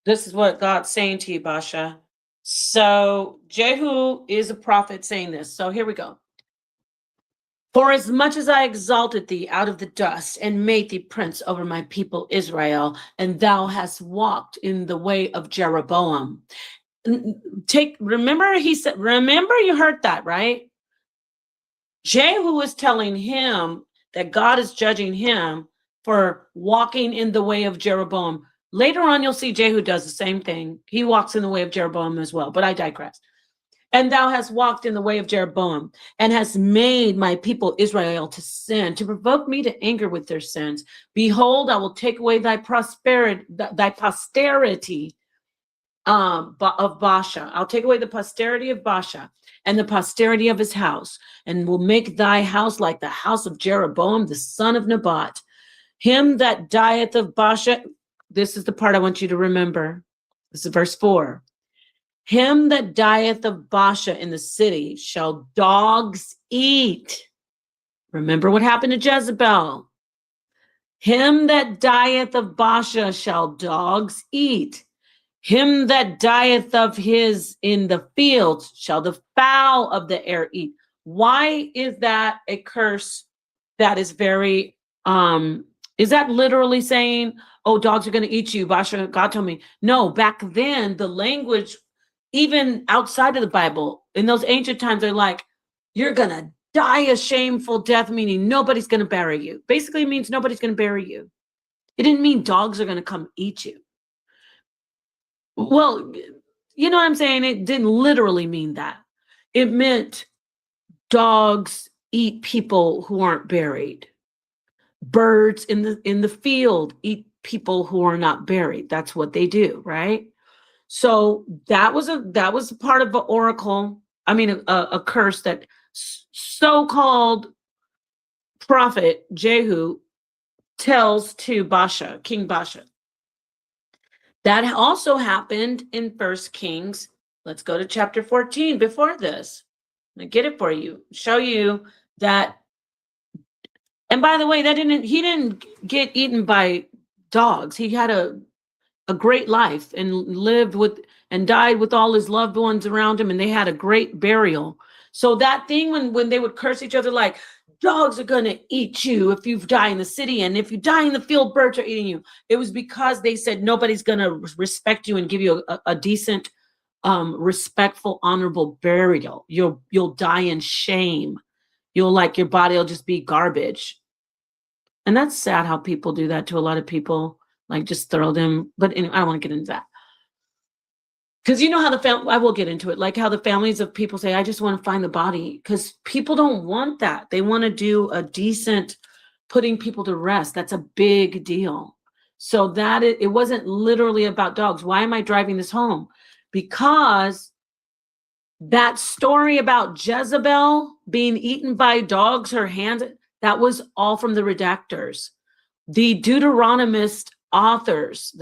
This is what God's saying to you, Baasha. So Jehu is a prophet saying this. So here we go. For as much as I exalted thee out of the dust and made thee prince over my people Israel, and thou hast walked in the way of Jeroboam. Remember you heard that, right? Jehu is telling him that God is judging him for walking in the way of Jeroboam. Later on, you'll see Jehu does the same thing. He walks in the way of Jeroboam as well, but I digress. And thou hast walked in the way of Jeroboam, and hast made my people Israel to sin, to provoke me to anger with their sins. Behold, I will take away thy posterity of Baasha. I'll take away the posterity of Baasha and the posterity of his house, and will make thy house like the house of Jeroboam, the son of Nebat. Him that dieth of Baasha, this is the part I want you to remember. This is verse 4. Him that dieth of Baasha in the city shall dogs eat. Remember what happened to JezeBAAL. Him that dieth of Baasha shall dogs eat. Him that dieth of his in the fields shall the fowl of the air eat. Why is that a curse that is very, is that literally saying, oh, dogs are going to eat you, Baasha, God told me? No, back then, the language, even outside of the Bible, in those ancient times, they're like, you're going to die a shameful death, meaning nobody's going to bury you. Basically, it means nobody's going to bury you. It didn't mean dogs are going to come eat you. Well, you know what I'm saying? It didn't literally mean that. It meant dogs eat people who aren't buried. Birds in the field eat people who are not buried. That's what they do, right? So that was a part of the oracle. I mean, a curse that so-called prophet Jehu tells to Baasha, King Baasha. That also happened in 1 Kings Let's go to chapter 14 before this. I get it for you. Show you that. And by the way, he didn't get eaten by dogs. He had a great life and lived with and died with all his loved ones around him, and they had a great burial. So that thing when they would curse each other like dogs are gonna eat you if you die in the city, and if you die in the field, birds are eating you. It was because they said nobody's gonna respect you and give you a decent, respectful, honorable burial. You'll die in shame. Your body will just be garbage. And that's sad how people do that to a lot of people, like just throw them. But anyway, I don't want to get into that. Because you know how I will get into it, like how the families of people say, I just want to find the body. Because people don't want that. They want to do a decent putting people to rest. That's a big deal. So that it wasn't literally about dogs. Why am I driving this home? Because that story about Jezebel being eaten by dogs, her hand, that was all from the Redactors. The Deuteronomistic authors,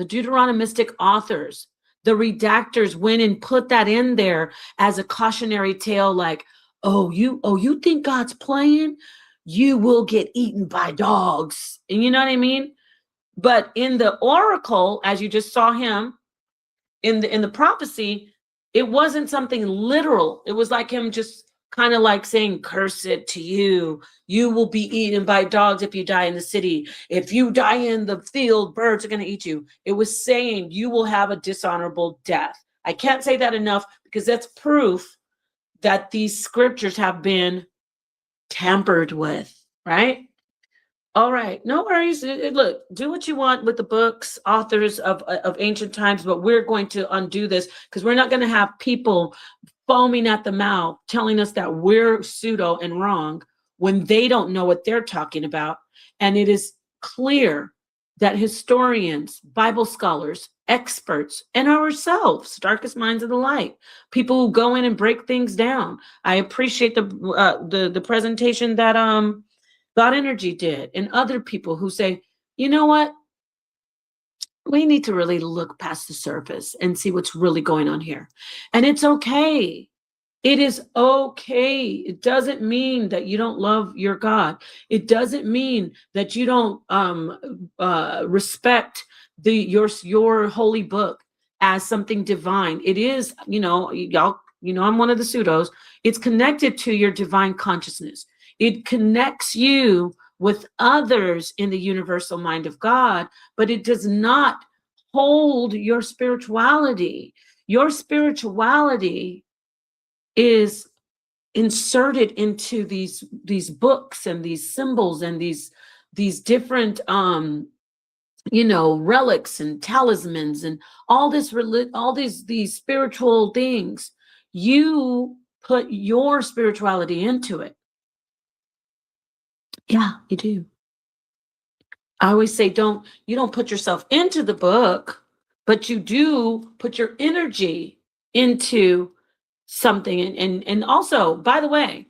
the Redactors went and put that in there as a cautionary tale, like, you think God's playing? You will get eaten by dogs. And you know what I mean? But in the oracle, as you just saw him in the prophecy, it wasn't something literal. It was like him just kind of like saying, curse it to you. You will be eaten by dogs if you die in the city. If you die in the field, birds are going to eat you. It was saying you will have a dishonorable death. I can't say that enough because that's proof that these scriptures have been tampered with, right? All right, no worries. Look, do what you want with the books, authors of ancient times, but we're going to undo this because we're not going to have people foaming at the mouth telling us that we're pseudo and wrong when they don't know what they're talking about. And it is clear that historians, Bible scholars, experts, and ourselves, darkest minds of the light, people who go in and break things down. I appreciate the presentation that God Energy did, and other people who say, you know what? We need to really look past the surface and see what's really going on here. And it's okay. It is okay. It doesn't mean that you don't love your God. It doesn't mean that you don't respect your holy book as something divine. It is, y'all, I'm one of the pseudos. It's connected to your divine consciousness. It connects you with others in the universal mind of God, but it does not hold your spirituality. Your spirituality is inserted into these books and these symbols and these different relics and talismans and all these spiritual things. You put your spirituality into it. Yeah, you do. I always say you don't put yourself into the book, but you do put your energy into something. And also, by the way,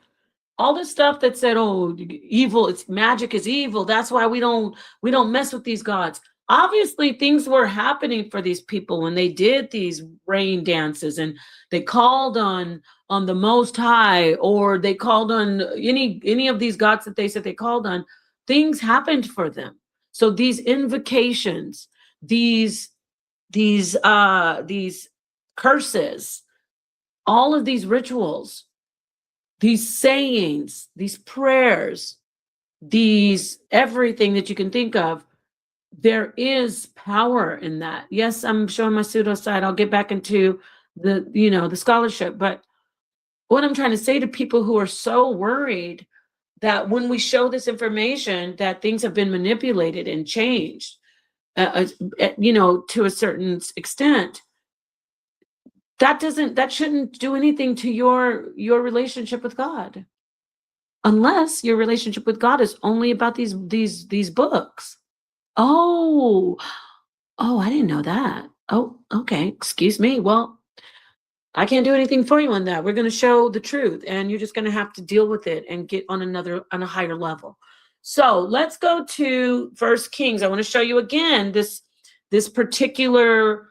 all this stuff that said, oh, evil, it's magic is evil. That's why we don't mess with these gods. Obviously, things were happening for these people when they did these rain dances and they called on the Most High, or they called on any of these gods that they said they called on. Things happened for them. So these invocations, these curses, all of these rituals, these sayings, these prayers, these everything that you can think of, there is power in that. Yes, I'm showing my pseudo side. I'll get back into the scholarship. But what I'm trying to say to people who are so worried that when we show this information that things have been manipulated and changed, to a certain extent, that shouldn't do anything to your relationship with God, unless your relationship with God is only about these books. Oh, I didn't know that. Oh, okay. Excuse me. Well, I can't do anything for you on that. We're going to show the truth, and you're just going to have to deal with it and get on a higher level. So let's go to First Kings. I want to show you again this particular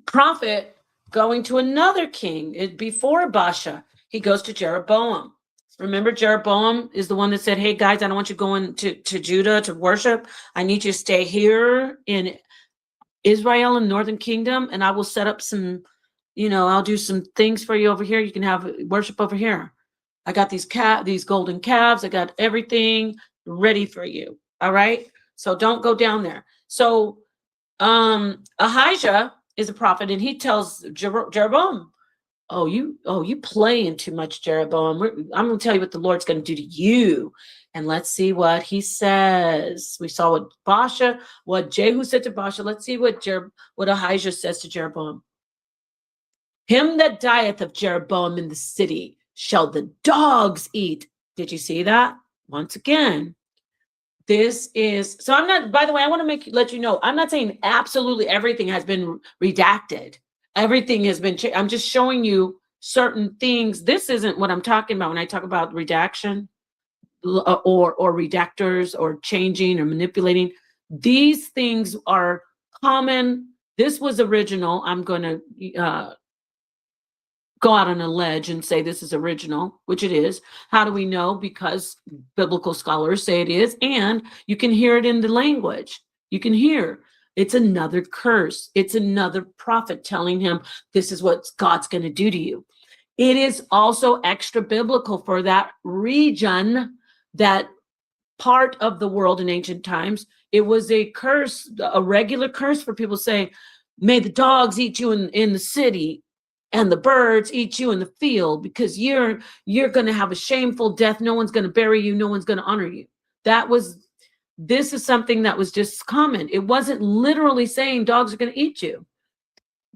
prophet going to another king. Before Baasha, he goes to Jeroboam. Remember, Jeroboam is the one that said, hey, guys, I don't want you going to Judah to worship. I need you to stay here in Israel and Northern Kingdom, and I will set up some, I'll do some things for you over here. You can have worship over here. I got these golden calves. I got everything ready for you. All right. So don't go down there. So Ahijah is a prophet, and he tells Jeroboam, oh, you playing too much, Jeroboam. I'm going to tell you what the Lord's going to do to you. And let's see what he says. We saw what Jehu said to Baasha. Let's see what Ahijah says to Jeroboam. Him that dieth of Jeroboam in the city shall the dogs eat. Did you see that? Once again, this is, so I'm not, by the way, I want to let you know, I'm not saying absolutely everything has been redacted. Everything has been I'm just showing you certain things. This isn't what I'm talking about when I talk about redaction or redactors or changing or manipulating. These things are common. This was original. I'm going to go out on a ledge and say this is original, which it is. How do we know? Because biblical scholars say it is, and you can hear it in the language. You can hear it's another curse. It's another prophet telling him this is what God's going to do to you. It is also extra biblical for that region, that part of the world in ancient times. It was a curse, a regular curse for people to say, may the dogs eat you in the city and the birds eat you in the field, because you're going to have a shameful death. No one's going to bury you. No one's going to honor you. This is something that was just common. It wasn't literally saying dogs are going to eat you.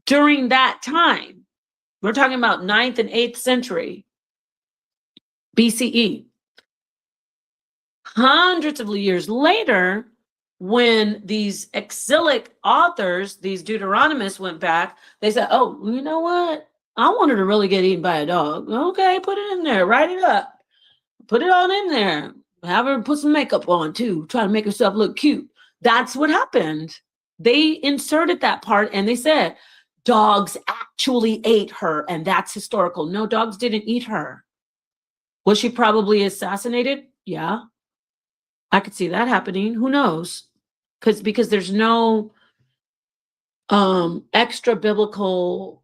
During that time, we're talking about 9th and 8th century BCE. Hundreds of years later, when these exilic authors, these Deuteronomists went back, they said, oh, you know what? I wanted to really get eaten by a dog. Okay, put it in there. Write it up. Put it on in there. Have her put some makeup on too. Try to make herself look cute. That's what happened. They inserted that part and they said, dogs actually ate her, and that's historical. No, dogs didn't eat her. Was she probably assassinated? Yeah. I could see that happening. Who knows? Because there's no extra biblical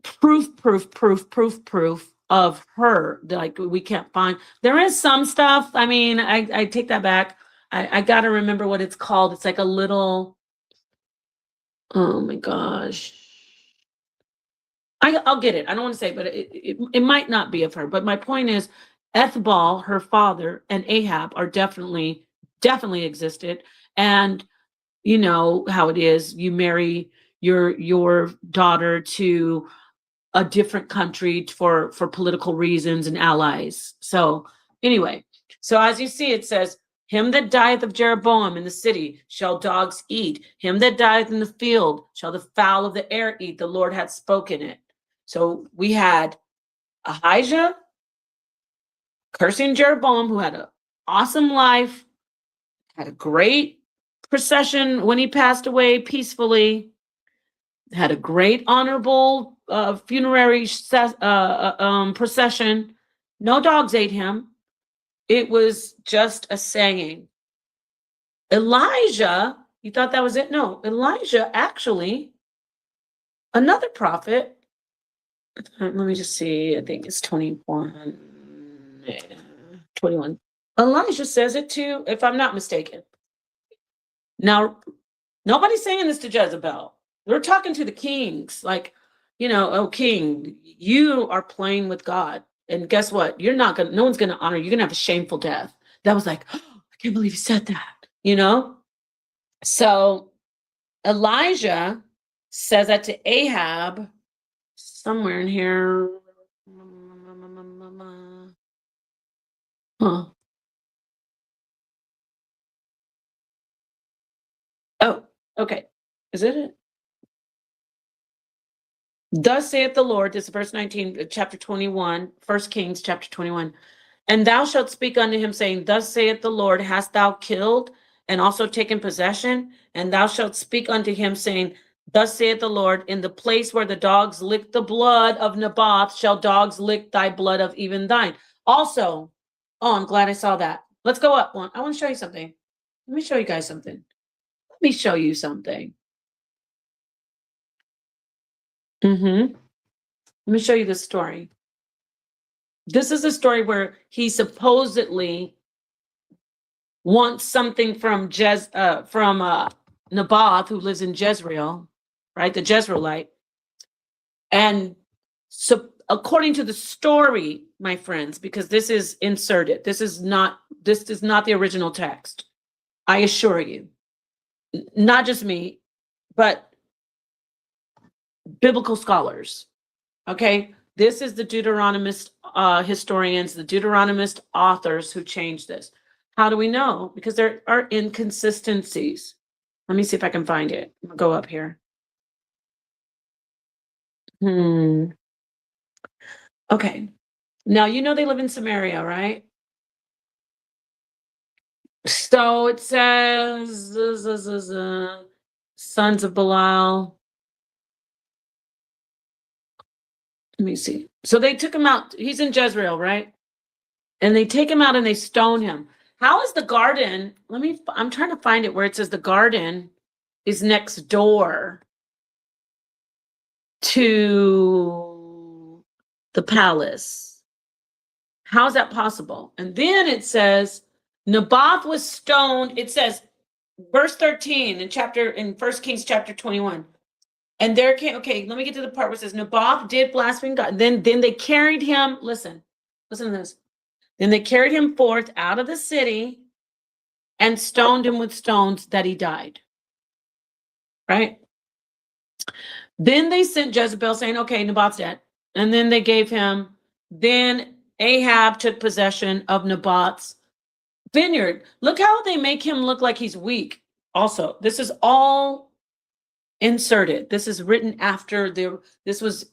proof of her, like we can't find. There is some stuff. I mean, I take that back. I got to remember what it's called. It's like a little, oh my gosh. I'll get it. I don't want to say, but it might not be of her. But my point is, Ethbaal, her father, and Ahab are definitely existed. And you know how it is. You marry your daughter to a different country for political reasons and allies. So anyway, so as you see, it says, him that dieth of Jeroboam in the city shall dogs eat. Him that dieth in the field shall the fowl of the air eat. The Lord hath spoken it. So we had Ahijah cursing Jeroboam, who had an awesome life, had a great procession when he passed away peacefully, had a great honorable funerary procession. No dogs ate him. It was just a saying. Elijah, you thought that was it? No, Elijah actually, another prophet. Let me just see. I think it's 21. Elijah says it too, if I'm not mistaken. Now, nobody's saying this to JezeBAAL. We're talking to the kings, like, oh king, you are playing with God. And guess what? No one's going to honor you. You're going to have a shameful death. That was like, oh, I can't believe he said that, So Elijah says that to Ahab somewhere in here. Huh. Oh, okay. Is it? Thus saith the Lord, this is verse 19, chapter 21, 1 Kings, chapter 21. And thou shalt speak unto him, saying, thus saith the Lord, hast thou killed and also taken possession? And thou shalt speak unto him, saying, Thus saith the Lord, in the place where the dogs lick the blood of Naboth, shall dogs lick thy blood of even thine. Also, oh, I'm glad I saw that. Let's go up one. I want to show you something. Let me show you guys something. Let me show you something. Let me show you this story. This is a story where he supposedly wants something from Naboth, who lives in Jezreel, right? The Jezreelite. And so according to the story, my friends, because this is inserted, this is not the original text. I assure you, not just me, but biblical scholars. Okay. This is the Deuteronomist historians, the Deuteronomist authors who changed this. How do we know? Because there are inconsistencies. Let me see if I can find it. I'm gonna go up here. Okay. Now, you know they live in Samaria, right? So it says, sons of Belial. Let me see. So they took him out. He's in Jezreel, right? And they take him out and they stone him. How is the garden? I'm trying to find it where it says the garden is next door to the palace. How is that possible? And then it says Naboth was stoned. It says verse 13 in 1 Kings chapter 21. And there came, okay, let me get to the part where it says Naboth did blaspheme God. Then they carried him, listen to this. Then they carried him forth out of the city and stoned him with stones that he died. Right? Then they sent Jezebel saying, okay, Naboth's dead. And then they gave him, then Ahab took possession of Naboth's vineyard. Look how they make him look like he's weak. Also, this is all inserted. This is written after this was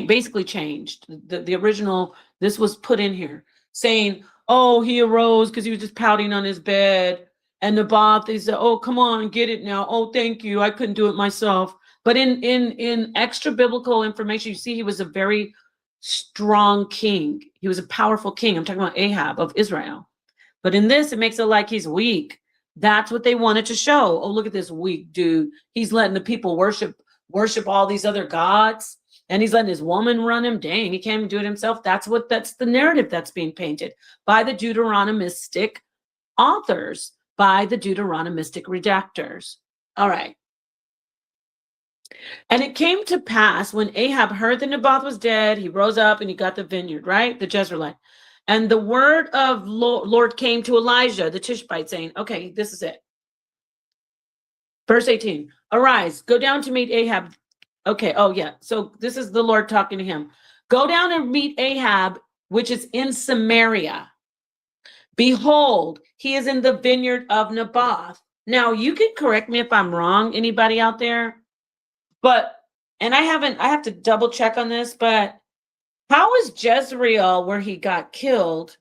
basically changed. The original, this was put in here saying, oh, he arose because he was just pouting on his bed. And Naboth, they said, oh, come on, get it now. Oh, thank you. I couldn't do it myself. But in extra biblical information, you see he was a very strong king. He was a powerful king. I'm talking about Ahab of Israel. But in this, it makes it like he's weak. That's what they wanted to show. Oh, look at this weak dude. He's letting the people worship all these other gods. And he's letting his woman run him. Dang, he can't even do it himself. That's the narrative that's being painted by the Deuteronomistic authors, by the Deuteronomistic redactors. All right. And it came to pass when Ahab heard that Naboth was dead, he rose up and he got the vineyard, right? The Jezreelite. And the word of Lord came to Elijah, the Tishbite, saying, okay, this is it. Verse 18, arise, go down to meet Ahab. Okay, oh yeah. So this is the Lord talking to him. Go down and meet Ahab, which is in Samaria. Behold, he is in the vineyard of Naboth. Now, you can correct me if I'm wrong, anybody out there. And I have to double check on this, but how is Jezreel where he got killed?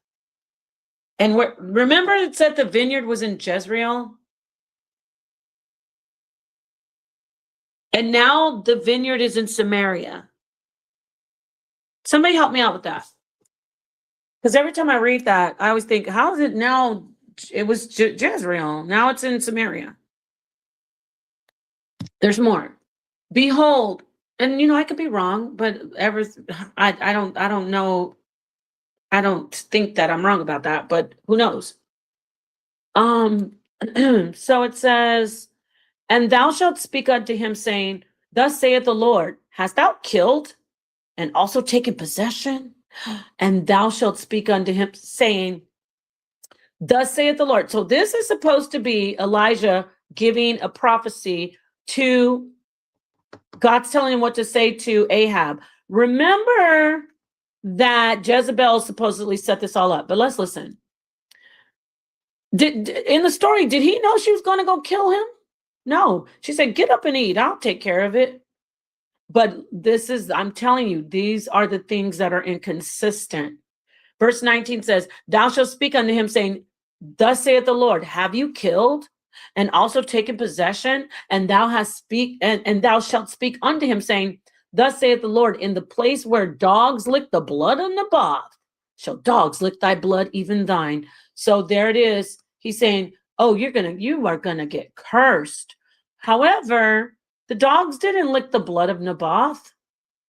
And remember it said the vineyard was in Jezreel? And now the vineyard is in Samaria. Somebody help me out with that. Because every time I read that, I always think, how is it now? It was Jezreel. Now it's in Samaria. There's more. Behold, and I could be wrong, but I don't know. I don't think that I'm wrong about that, but who knows? So it says, and thou shalt speak unto him, saying, thus saith the Lord, hast thou killed and also taken possession? And thou shalt speak unto him, saying, thus saith the Lord. So this is supposed to be Elijah giving a prophecy to God's telling him what to say to Ahab. Remember that Jezebel supposedly set this all up, but let's listen. In the story, did he know she was going to go kill him? No. She said, get up and eat. I'll take care of it. But I'm telling you, these are the things that are inconsistent. Verse 19 says, thou shalt speak unto him, saying, thus saith the Lord, have you killed and also taken possession, and thou shalt speak unto him, saying, Thus saith the Lord, in the place where dogs lick the blood of Naboth, shall dogs lick thy blood, even thine. So there it is. He's saying, oh, you are gonna get cursed. However, the dogs didn't lick the blood of Naboth.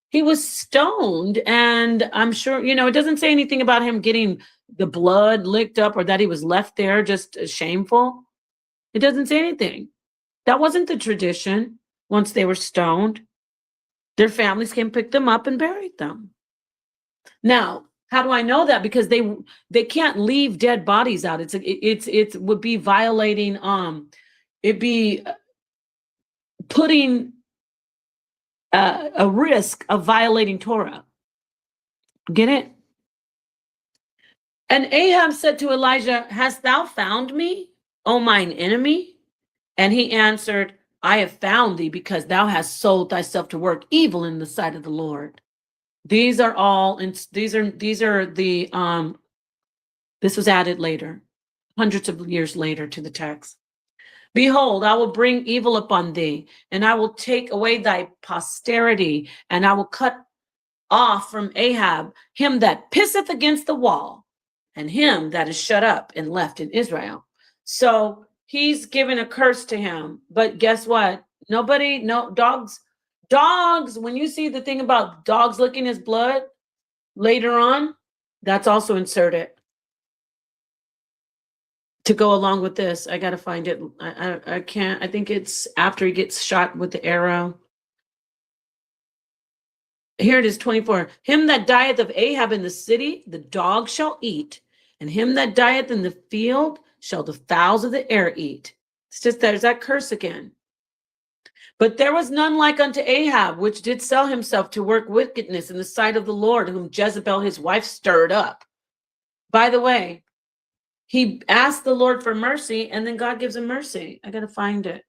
He was stoned, and I'm sure, it doesn't say anything about him getting the blood licked up or that he was left there just shameful. It doesn't say anything. That wasn't the tradition. Once they were stoned, their families came pick them up and buried them. Now, how do I know that? Because they can't leave dead bodies out. It would be violating, it'd be putting a risk of violating Torah. Get it? And Ahab said to Elijah, Hast thou found me, O mine enemy? And he answered, I have found thee because thou hast sold thyself to work evil in the sight of the Lord. These are all, and these are the, this was added later, hundreds of years later to the text. Behold, I will bring evil upon thee, and I will take away thy posterity, and I will cut off from Ahab him that pisseth against the wall, and him that is shut up and left in Israel. So he's given a curse to him. But guess what? No dogs, when you see the thing about dogs licking his blood later on, that's also inserted to go along with this. I got to find it. I can't, I think it's after he gets shot with the arrow. Here it is, 24. Him that dieth of Ahab in the city, the dog shall eat, and him that dieth in the field shall the fowls of the air eat. It's just, there's that curse again. But there was none like unto Ahab, which did sell himself to work wickedness in the sight of the Lord, whom Jezebel his wife stirred up. By the way, he asked the Lord for mercy, and then God gives him mercy. I got to find it.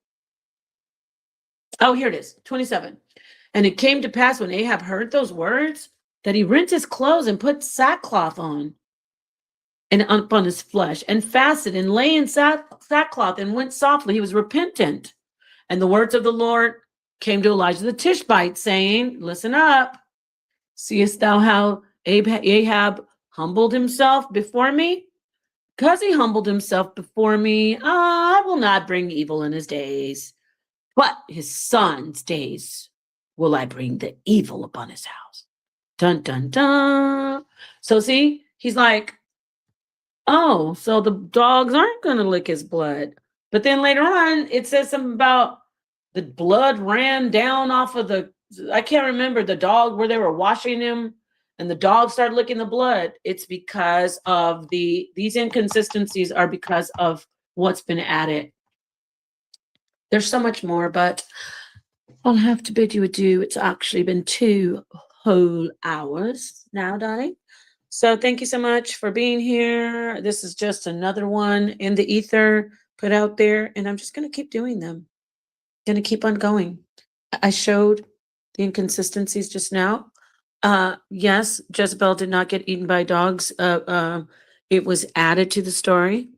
Oh, here it is, 27. And it came to pass when Ahab heard those words that he rent his clothes and put sackcloth on and upon his flesh and fasted and lay in sackcloth and went softly. He was repentant. And the words of the Lord came to Elijah the Tishbite, saying, Listen up. Seest thou how Ahab humbled himself before me? Because he humbled himself before me, I will not bring evil in his days, but his son's days will I bring the evil upon his house. Dun, dun, dun. So see, he's like, oh, so the dogs aren't going to lick his blood. But then later on, it says something about the blood ran down off of I can't remember, the dog where they were washing him and the dog started licking the blood. It's because of these inconsistencies are because of what's been added. There's so much more, but I'll have to bid you adieu. It's actually been 2 whole hours now, darling. So thank you so much for being here. This is just another one in the ether put out there, and I'm just going to keep doing them. Going to keep on going. I showed the inconsistencies just now. Yes, Jezebel did not get eaten by dogs. It was added to the story.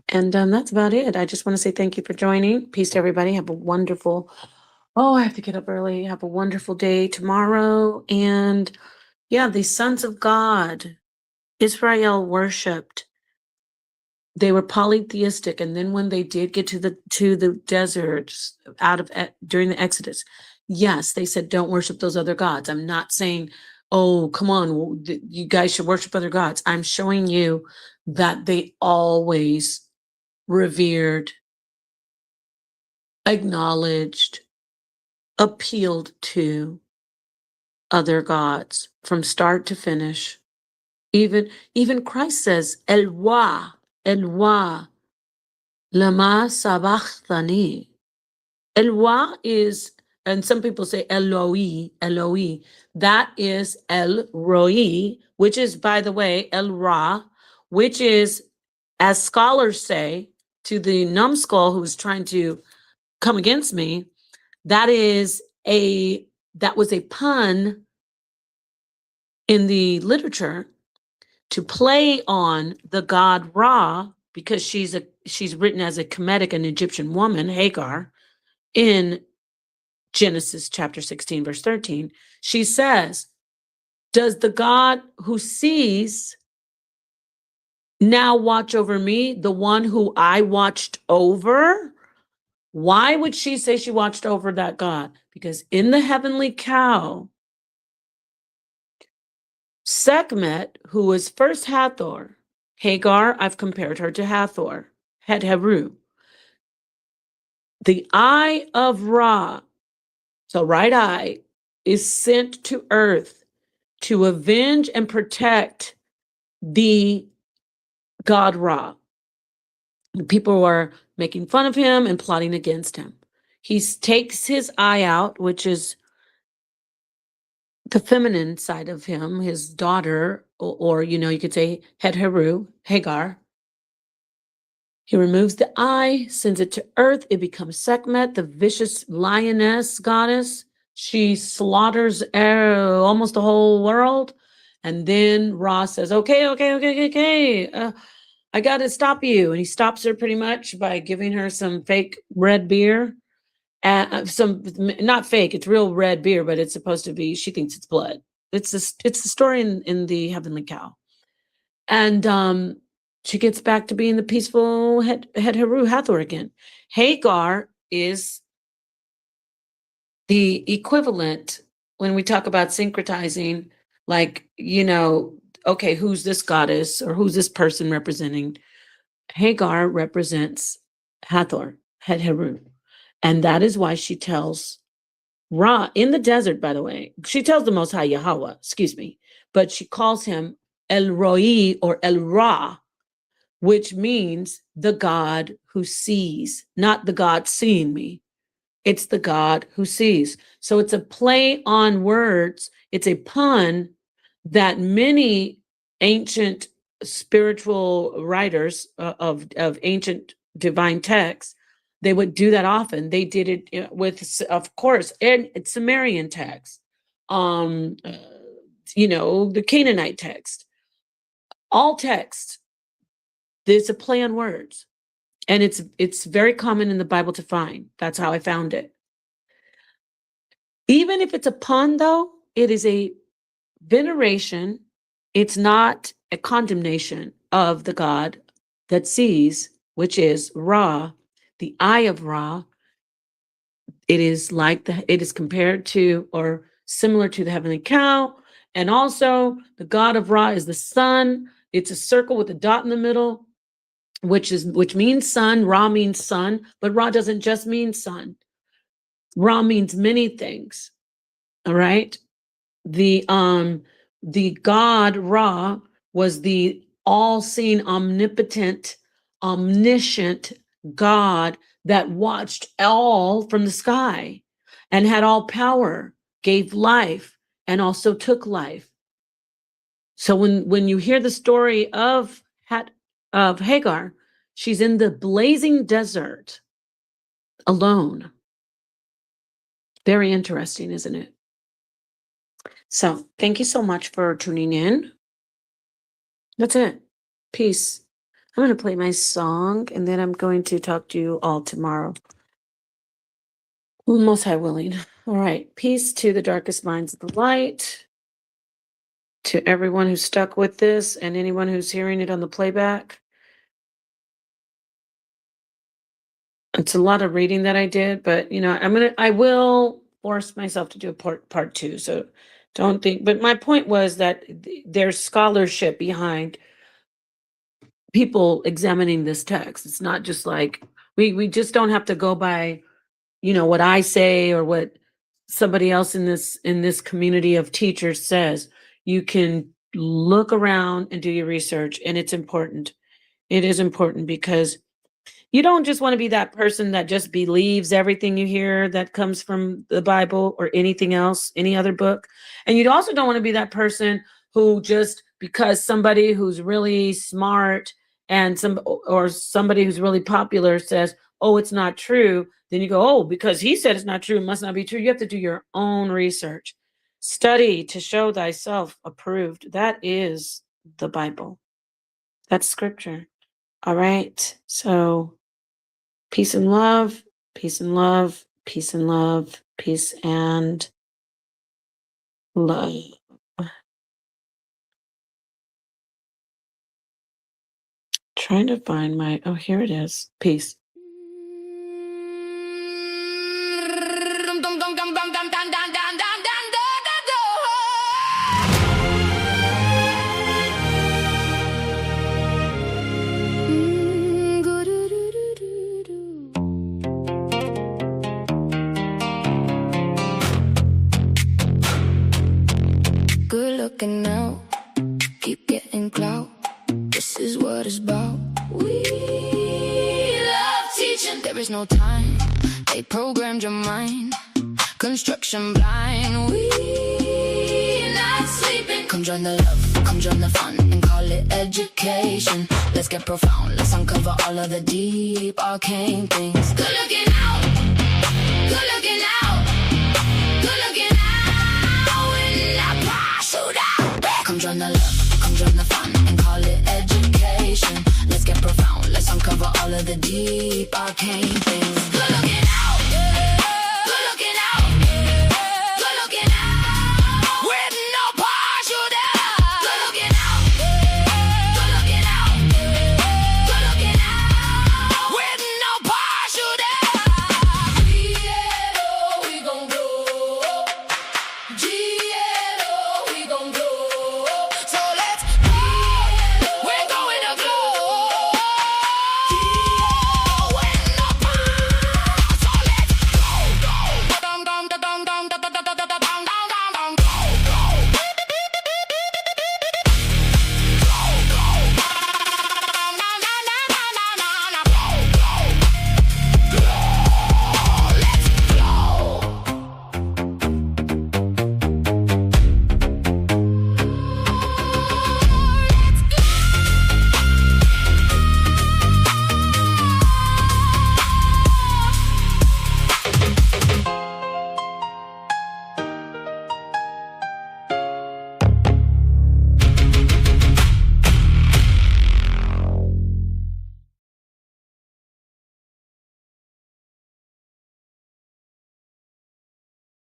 And that's about it. I just want to say thank you for joining. Peace to everybody. Have a wonderful, I have to get up early. Have a wonderful day tomorrow. And yeah, the sons of God, Israel worshipped. They were polytheistic. And then when they did get to the deserts during the Exodus, yes, they said, don't worship those other gods. I'm not saying, oh, come on, you guys should worship other gods. I'm showing you that they always revered, acknowledged, appealed to other gods from start to finish. Even Christ says, Elwa, lama sabachthani. Elwa is, and some people say Eloi. That is El Roi, which is, by the way, El Ra, which is, as scholars say, to the numbskull who's trying to come against me, that was a pun in the literature to play on the god Ra, because she's she's written as a Kemetic, an Egyptian woman, Hagar, in Genesis chapter 16, verse 13. She says, does the God who sees now watch over me, the one who I watched over? Why would she say she watched over that God? Because in the heavenly cow, Sekhmet, who was first Hathor, Hagar, I've compared her to Hathor, Het Heru. The eye of Ra, so right eye, is sent to earth to avenge and protect the god Ra. People were making fun of him and plotting against him. He takes his eye out, which is the feminine side of him, his daughter, or you could say Het Heru, Hagar. He removes the eye, sends it to earth. It becomes Sekhmet, the vicious lioness goddess. She slaughters almost the whole world. And then Ra says, okay, I got to stop you. And he stops her pretty much by giving her some fake red beer. Not fake, it's real red beer, but it's supposed to be, she thinks it's blood. It's the story in the heavenly cow. And she gets back to being the peaceful Het Heru Hathor again. Hagar is the equivalent when we talk about syncretizing, like, okay, who's this goddess or who's this person representing? Hagar represents Hathor, Het Heru. And that is why she tells Ra in the desert, by the way, she tells the Most High Yahweh, but she calls him El Roi or El Ra, which means the God who sees, not the God seeing me. It's the God who sees. So it's a play on words. It's a pun that many ancient spiritual writers of ancient divine texts, they would do that often. They did it with, of course, and Sumerian text, the Canaanite text, all texts. There's a play on words, and it's very common in the Bible to find. That's how I found it. Even if it's a pun, though, it is a veneration. It's not a condemnation of the God that sees, which is Ra, the eye of Ra. It is compared to or similar to the heavenly cow. And also the God of Ra is the sun. It's a circle with a dot in the middle, which means sun. Ra means sun, but Ra doesn't just mean sun. Ra means many things. All right. The God Ra was the all-seeing, omnipotent, omniscient God that watched all from the sky and had all power, gave life, and also took life. So when you hear the story of Hagar, she's in the blazing desert alone. Very interesting, isn't it? So thank you so much for tuning in. That's it. Peace. I'm going to play my song, and then I'm going to talk to you all tomorrow. Most High willing. All right. Peace to the darkest minds of the light. To everyone who's stuck with this and anyone who's hearing it on the playback. It's a lot of reading that I did, but I will force myself to do a part 2. So don't think, but my point was that there's scholarship behind people examining this text. It's not just like we just don't have to go by what I say or what somebody else in this community of teachers says. You can look around and do your research, and it's important. It is important because you don't just want to be that person that just believes everything you hear that comes from the Bible or anything else, any other book. And you also don't want to be that person who just because somebody who's really smart and somebody who's really popular says, oh, it's not true. Then you go, oh, because he said it's not true, it must not be true. You have to do your own research. Study to show thyself approved. That is the Bible. That's scripture. All right. So peace and love, peace and love, peace and love, peace and love. Trying to find my, oh, here it is. Peace. Good looking out, keep getting clout. This is what it's about. We love teaching. There is no time, they programmed your mind. Construction blind, we not sleeping. Come join the love, come join the fun, and call it education. Let's get profound, let's uncover all of the deep arcane things. Good looking out, good looking out, good looking out. When I pass it out, come join the love, come join the fun, and call it education. Let's get profound, let's uncover all of the deep arcane